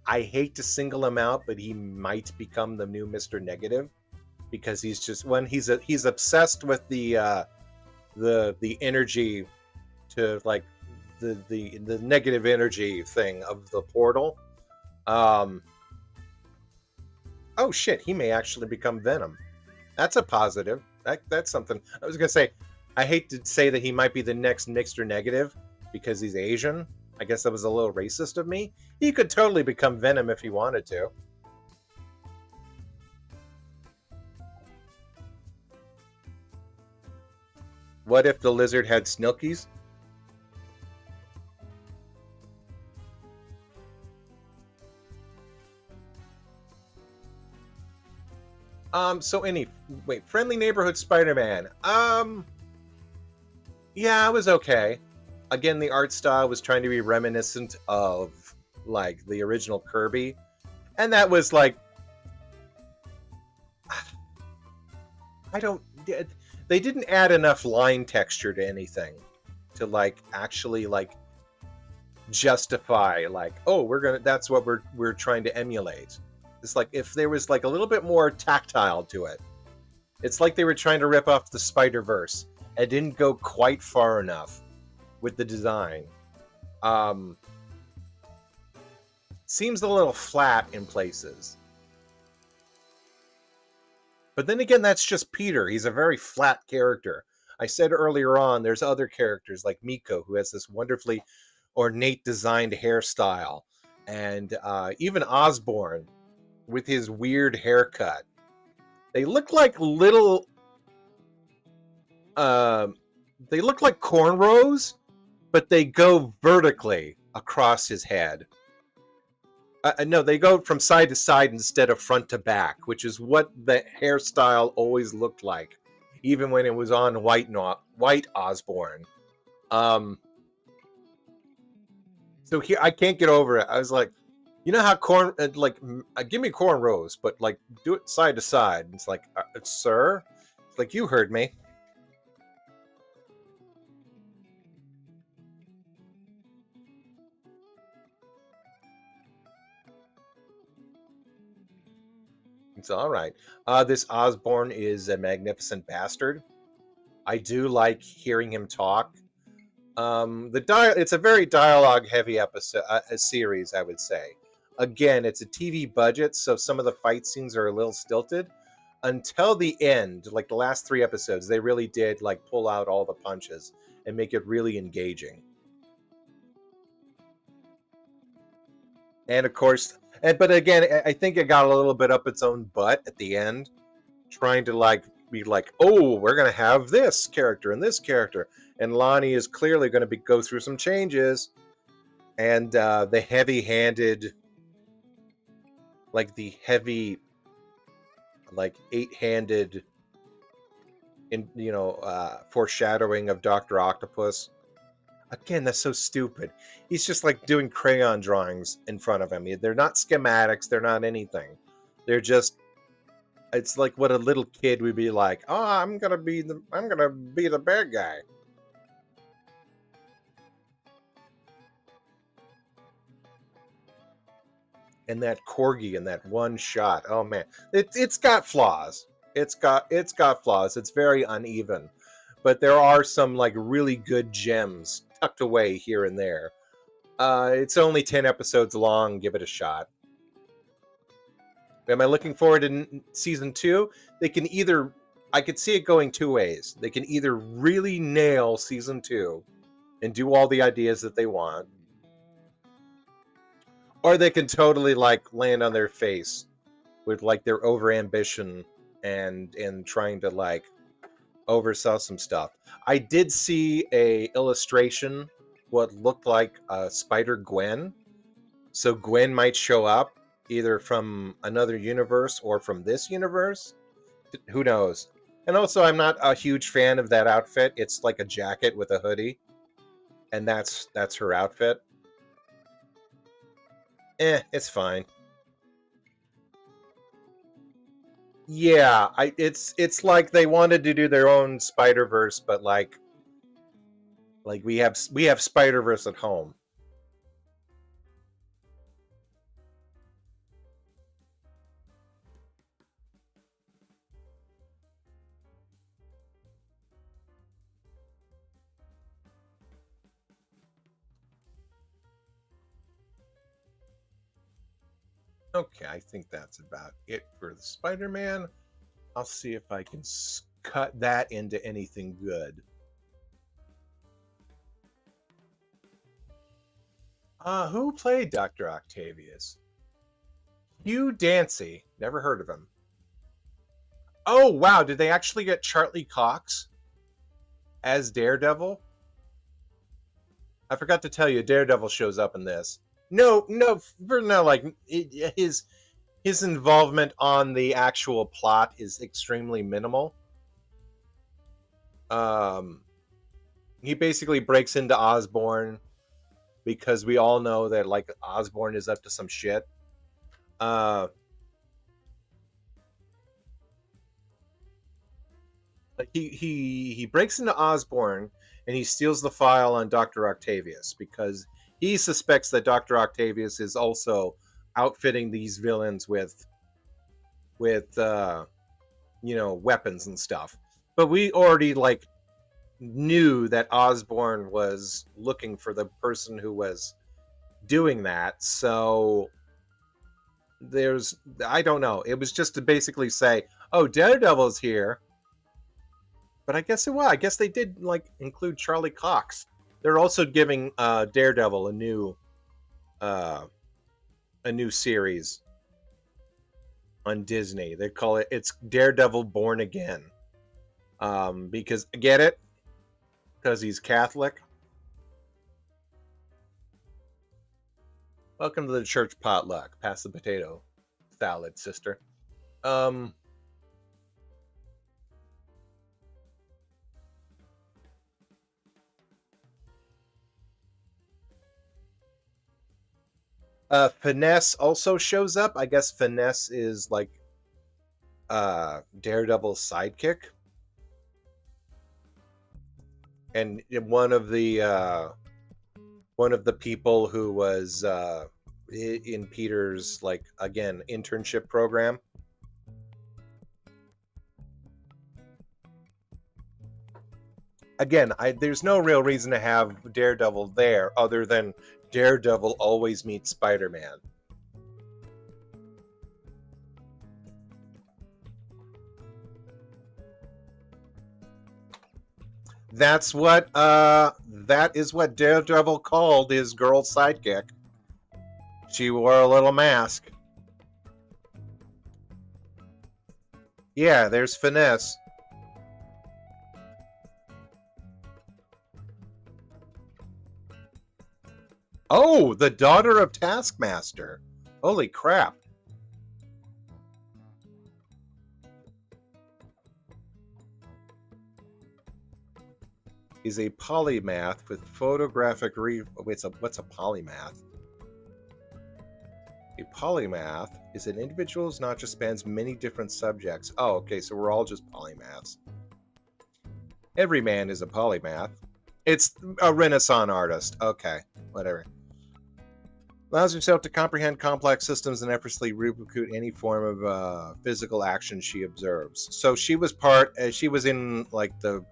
I hate to single him out, but he might become the new Mr. Negative because he's just he's obsessed with the energy to like the negative energy thing of the portal. Oh shit, he may actually become Venom. That's a positive. That's something. I was gonna say, I hate to say that he might be the next Mr. Negative because he's Asian. I guess that was a little racist of me. He could totally become Venom if he wanted to. What if the lizard had snilkies? So Friendly Neighborhood Spider-Man. Yeah, it was okay. Again, the art style was trying to be reminiscent of like the original Kirby. And that was like I don't they didn't add enough line texture to anything to like actually like justify like, oh, that's what we're trying to emulate. It's like if there was like a little bit more tactile to it. It's like they were trying to rip off the Spider-Verse and didn't go quite far enough with the design. Seems a little flat in places. But then again, that's just Peter. He's a very flat character. I said earlier on, there's other characters like Miko, who has this wonderfully ornate designed hairstyle. And even Osborn with his weird haircut. They look like little... they look like cornrows, but they go vertically across his head. No, they go from side to side instead of front to back, which is what the hairstyle always looked like, even when it was on White Osborn. So here, I can't get over it. I was like, you know how give me cornrows, but like do it side to side. It's like, sir, it's like you heard me. It's all right. This Osborn is a magnificent bastard. I do like hearing him talk. It's a very dialogue heavy episode, a series, I would say. Again, it's a TV budget, so some of the fight scenes are a little stilted. Until the end, like the last 3 episodes, they really did like pull out all the punches and make it really engaging. And of course, but again, I think it got a little bit up its own butt at the end, trying to like be like, oh, we're gonna have this character and this character, and Lonnie is clearly going to go through some changes, and the heavy-handed, like the heavy, like 8-handed, foreshadowing of Dr. Octopus. Again, that's so stupid. He's just like doing crayon drawings in front of him. They're not schematics. They're not anything. They're just. It's like what a little kid would be like. Oh, I'm gonna be the bad guy. And that corgi in that one shot. Oh man, it's got flaws. It's got flaws. It's very uneven, but there are some like really good gems tucked away here and there. It's only 10 episodes long. Give it a shot. Am I looking forward to season 2? I could see it going 2 ways. They can either really nail season 2 and do all the ideas that they want, or they can totally like land on their face with like their overambition and trying to like oversell some stuff. I did see a illustration what looked like Spider Gwen. So Gwen might show up either from another universe or from this universe. Who knows? And also, I'm not a huge fan of that outfit. It's like a jacket with a hoodie, and that's her outfit. It's fine. Yeah, it's like they wanted to do their own Spider-Verse, but like we have Spider-Verse at home. Okay, I think that's about it for the Spider-Man. I'll see if I can cut that into anything good. Who played Dr. Octavius? Hugh Dancy. Never heard of him. Oh, wow. Did they actually get Charlie Cox as Daredevil? I forgot to tell you, Daredevil shows up in this. No, for no, like his involvement on the actual plot is extremely minimal. Um, he basically breaks into Osborn because we all know that like Osborn is up to some shit. Uh, he breaks into Osborn and he steals the file on Dr. Octavius because he suspects that Dr. Octavius is also outfitting these villains with weapons and stuff. But we already like knew that Osborn was looking for the person who was doing that. So I don't know. It was just to basically say, "Oh, Daredevil's here." But I guess it was. I guess they did like include Charlie Cox. They're also giving Daredevil uh, a new series on Disney. They call it's Daredevil Born Again. Because get it? Because he's Catholic. Welcome to the church potluck. Pass the potato salad, sister. Um, Finesse also shows up. I guess Finesse is like Daredevil's sidekick, and one of the people who was in Peter's like again internship program. Again, there's no real reason to have Daredevil there other than Daredevil always meets Spider-Man. That is what Daredevil called his girl sidekick. She wore a little mask. Yeah, there's Finesse. Oh, the daughter of Taskmaster. Holy crap. He's a polymath with photographic what's a polymath? A polymath is an individual who not just spans many different subjects. Oh, okay, so we're all just polymaths. Every man is a polymath. It's a Renaissance artist. Okay, whatever. Allows herself to comprehend complex systems and effortlessly replicate any form of physical action she observes. So she was she was in like the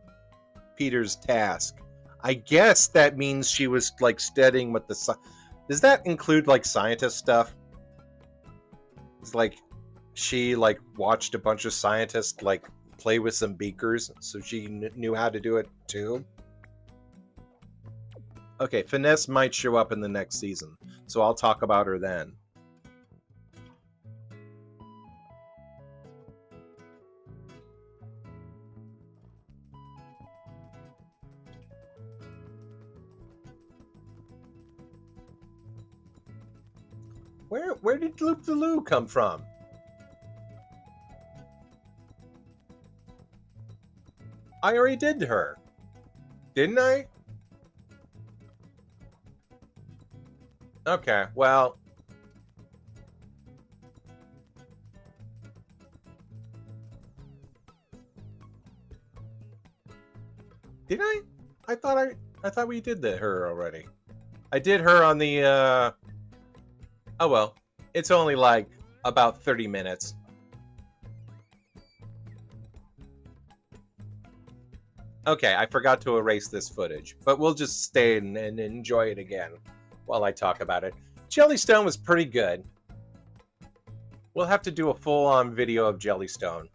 Peter's task. I guess that means she was like studying what does that include like scientist stuff? It's like she like watched a bunch of scientists like play with some beakers, so she knew how to do it too. Okay, Finesse might show up in the next season, so I'll talk about her then. Where did Loop the Loo come from? I already did her. Didn't I? Okay, well. Did I? I thought we did her already. I did her on the oh well. It's only like about 30 minutes. Okay, I forgot to erase this footage, but we'll just stay and enjoy it again while I talk about it. Jellystone was pretty good. We'll have to do a full-on video of Jellystone.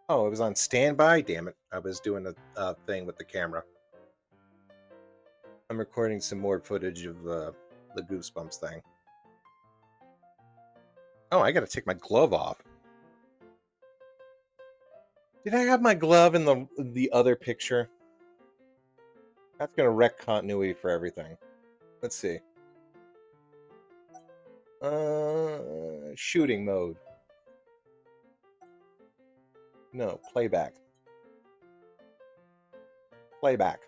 Oh, it was on standby? Damn it. I was doing a thing with the camera. I'm recording some more footage of the Goosebumps thing. Oh, I gotta take my glove off. Did I have my glove in the other picture? That's gonna wreck continuity for everything. Let's see. Shooting mode. No, playback. Playback.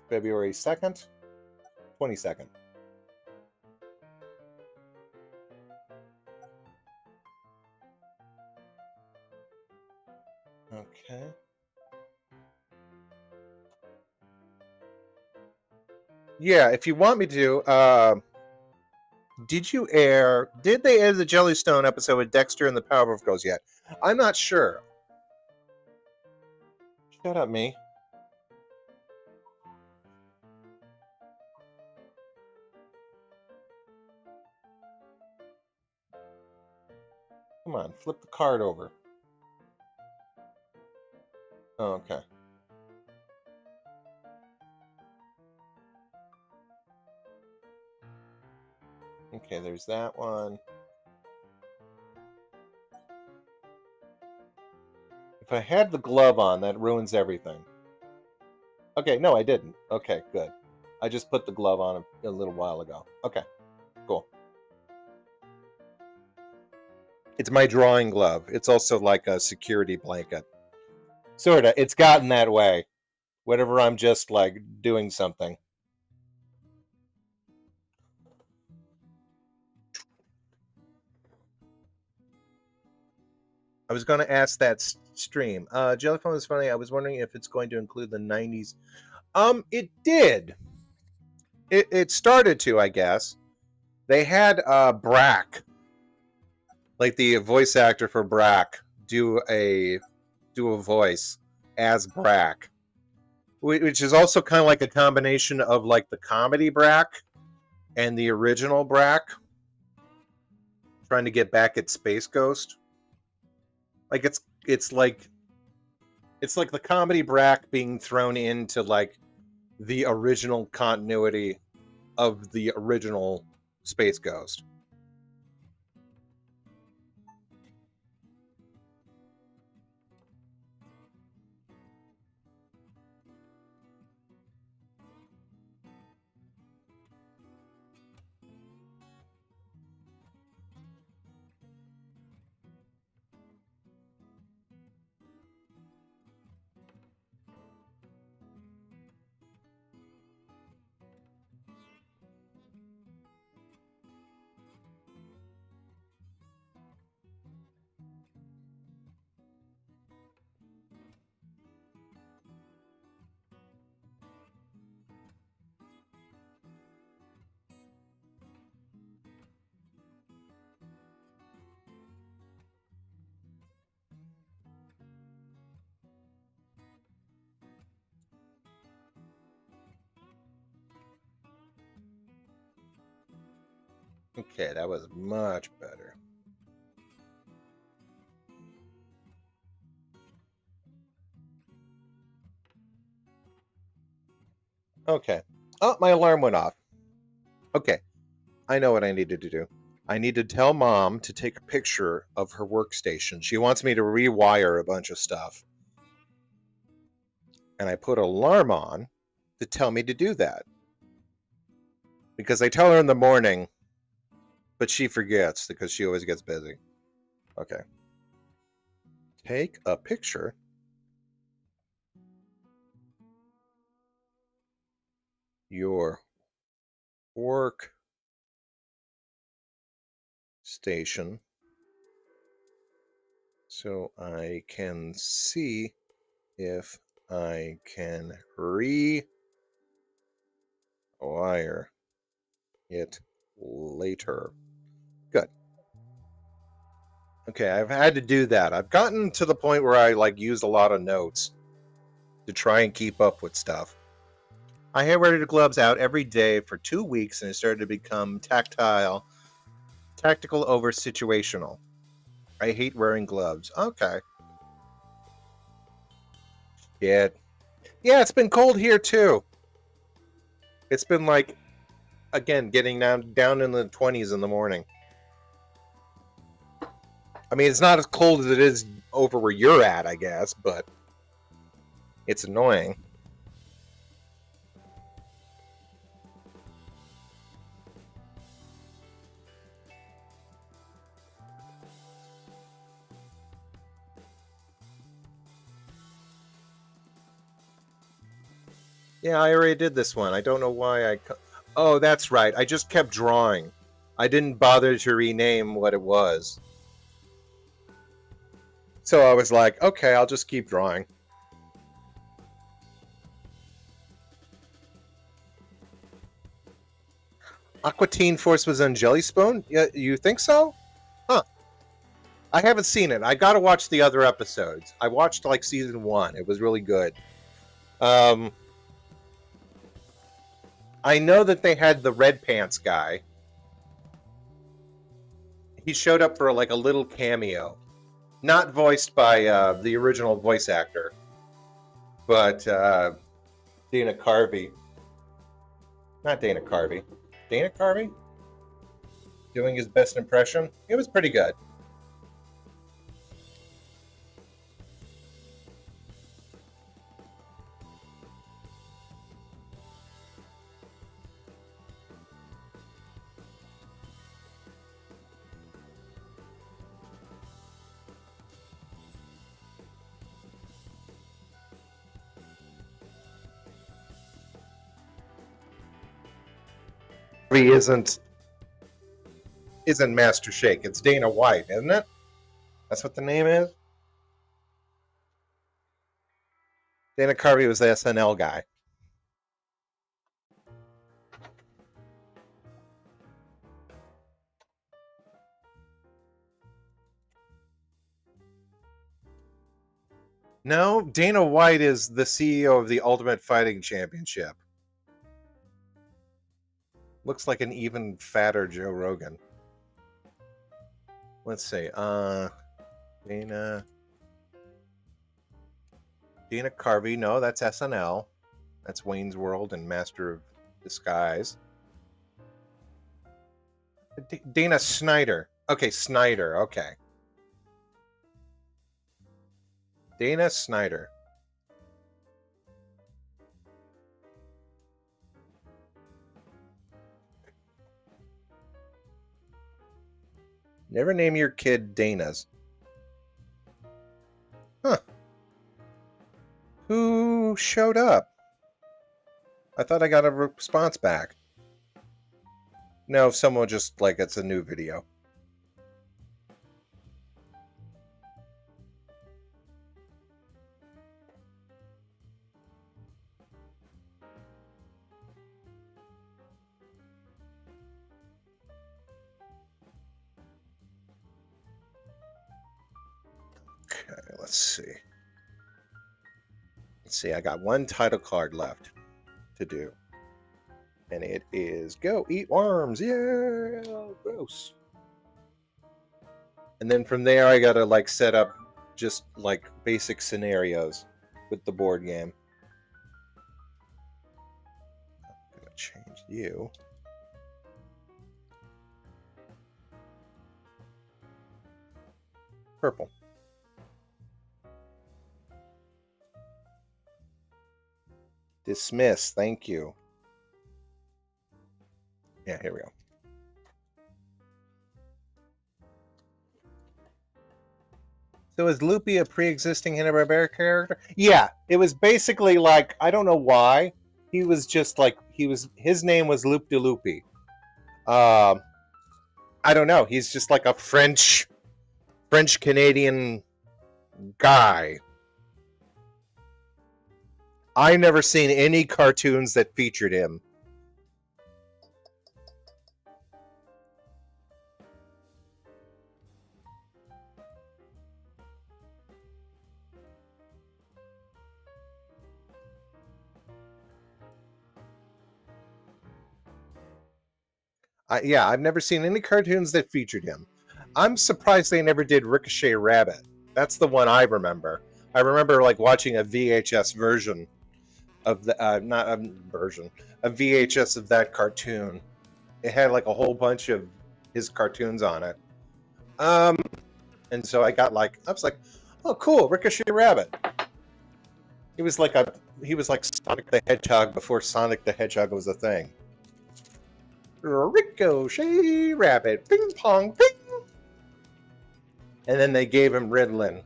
February 2nd, 22nd. Okay. Yeah, if you want me to, did they air the Jellystone episode with Dexter and the Powerpuff Girls yet? I'm not sure. Shut up, me. Come on, flip the card over. Oh, okay. Okay, there's that one. If I had the glove on, that ruins everything. Okay, no, I didn't. Okay, good. I just put the glove on a little while ago. Okay, cool. It's my drawing glove. It's also like a security blanket. Sorta. It's gotten that way. Whenever I'm just like doing something. I was going to ask that stream. Jellyphone is funny. I was wondering if it's going to include the 90s. It did. It started to, I guess. They had Brack, like the voice actor for Brack, do a voice as Brack, which is also kind of like a combination of like the comedy Brack and the original Brack, trying to get back at Space Ghost. Like it's like the comedy Brack being thrown into like the original continuity of the original Space Ghost. Okay, that was much better. Okay. Oh, my alarm went off. Okay, I know what I needed to do. I need to tell Mom to take a picture of her workstation. She wants me to rewire a bunch of stuff. And I put an alarm on to tell me to do that. Because I tell her in the morning, but she forgets because she always gets busy. Okay. Take a picture. Your work station so I can see if I can rewire it later. Good. Okay, I've had to do that. I've gotten to the point where I use a lot of notes to try and keep up with stuff. I had wear the gloves out every day for 2 weeks and it started to become tactile, tactical over situational. I hate wearing gloves. Okay. Yeah. Yeah, it's been cold here too. It's been again getting down in the 20s in the morning. I mean, it's not as cold as it is over where you're at, I guess, but it's annoying. Yeah, I already did this one. I don't know why Oh, that's right. I just kept drawing. I didn't bother to rename what it was. So I was like, okay, I'll just keep drawing. Aqua Teen Force was on Jelly Spoon? Yeah, you think so? Huh. I haven't seen it. I gotta watch the other episodes. I watched season 1. It was really good. Um, I know that they had the red pants guy. He showed up for a little cameo, not voiced by the original voice actor, but Dana Carvey. Not Dana Carvey. Dana Carvey doing his best impression. It was pretty good. He isn't Master Shake. It's Dana White, isn't it? That's what the name is. Dana Carvey was the SNL guy. No, Dana White is the CEO of the Ultimate Fighting Championship. Looks like an even fatter Joe Rogan. Let's see. Dana Carvey. No, that's SNL. That's Wayne's World and Master of Disguise. Dana Snyder. Okay, Snyder. Okay. Dana Snyder. Never name your kid Dana's. Huh. Who showed up? I thought I got a response back. No, someone just it's a new video. Okay, let's see. Let's see, I got one title card left to do. And it is go eat worms. Yeah, gross. And then from there, I gotta like set up just like basic scenarios with the board game. I'm gonna change you. Purple. Dismiss. Thank you. Yeah, here we go. So is Loopy a pre-existing Hanna-Barbera character? Yeah, it was basically like, I don't know why. He was just like, his name was Loop de Loopy. I don't know. He's just like a French Canadian guy. I never seen any cartoons that featured him. Yeah, I've never seen any cartoons that featured him. I'm surprised they never did Ricochet Rabbit. That's the one I remember. I remember like watching a VHS version of the not a version, a VHS of that cartoon. It had like a whole bunch of his cartoons on it. And so I was like, oh cool, Ricochet Rabbit. He was like Sonic the Hedgehog before Sonic the Hedgehog was a thing. Ricochet Rabbit, ping pong, ping. And then they gave him Ritalin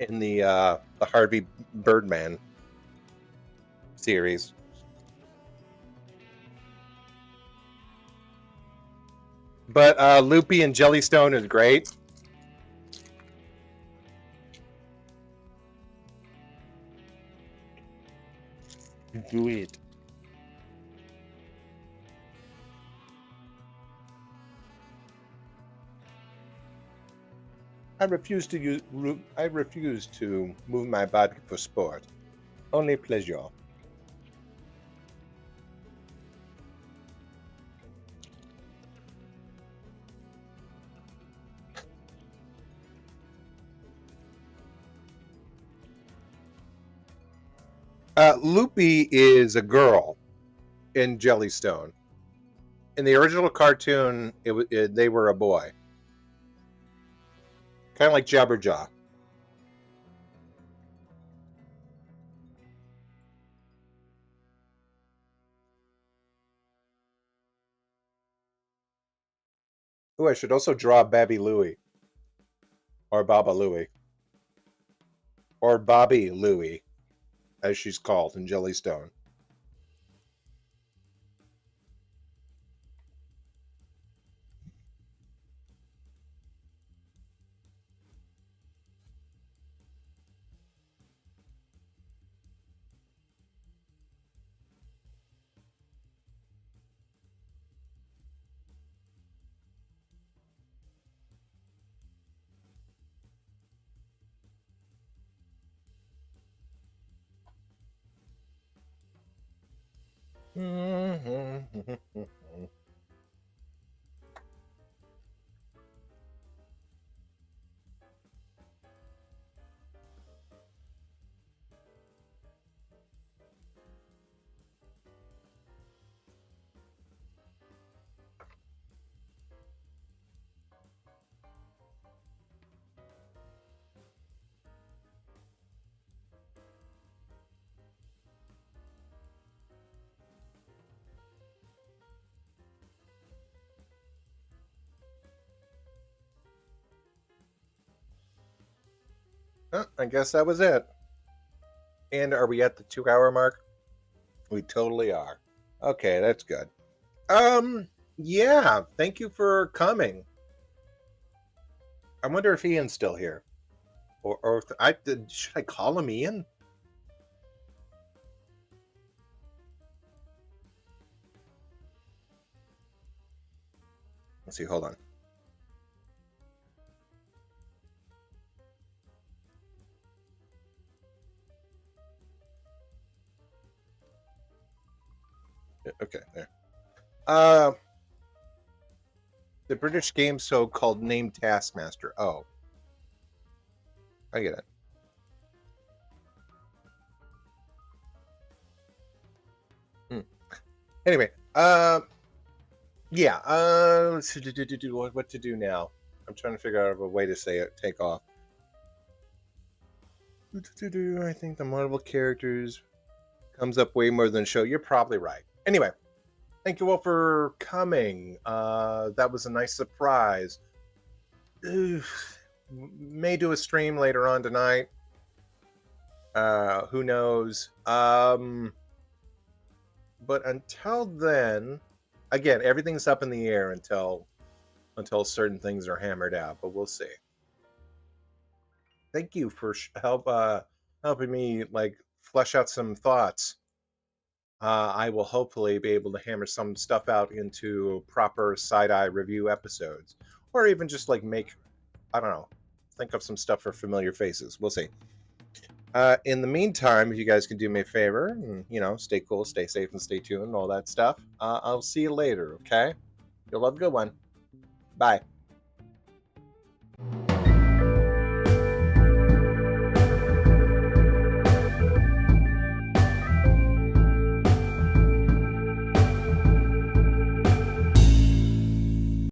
in the Harvey Birdman series. But Loopy and Jellystone is great. Do it. I refuse to move my body for sport. Only pleasure. Loopy is a girl in Jellystone. In the original cartoon, they were a boy. Kind of like Jabberjaw. Oh, I should also draw Babby Louie. Or Baba Louie. Or Bobby Louie, as she's called in Jellystone. I guess that was it. And are we at the 2-hour mark? We totally are. Okay, that's good. Yeah, thank you for coming. I wonder if Ian's still here. Or if should I call him Ian? Let's see, hold on. Okay, there. Uh, the British game show called Name Taskmaster. Oh, I get it. Hmm. Anyway, yeah. What to do now? I'm trying to figure out a way to say it. Take off. I think the Marvel characters comes up way more than show. You're probably right. Anyway, thank you all for coming. That was a nice surprise. May do a stream later on tonight. Who knows? But until then, again, everything's up in the air until certain things are hammered out. But we'll see. Thank you for helping me like flesh out some thoughts. I will hopefully be able to hammer some stuff out into proper side-eye review episodes, or even just like make, I don't know, think of some stuff for familiar faces. We'll see. In the meantime, if you guys can do me a favor, and, stay cool, stay safe, and stay tuned, all that stuff. I'll see you later. Okay. You'll have a good one. Bye.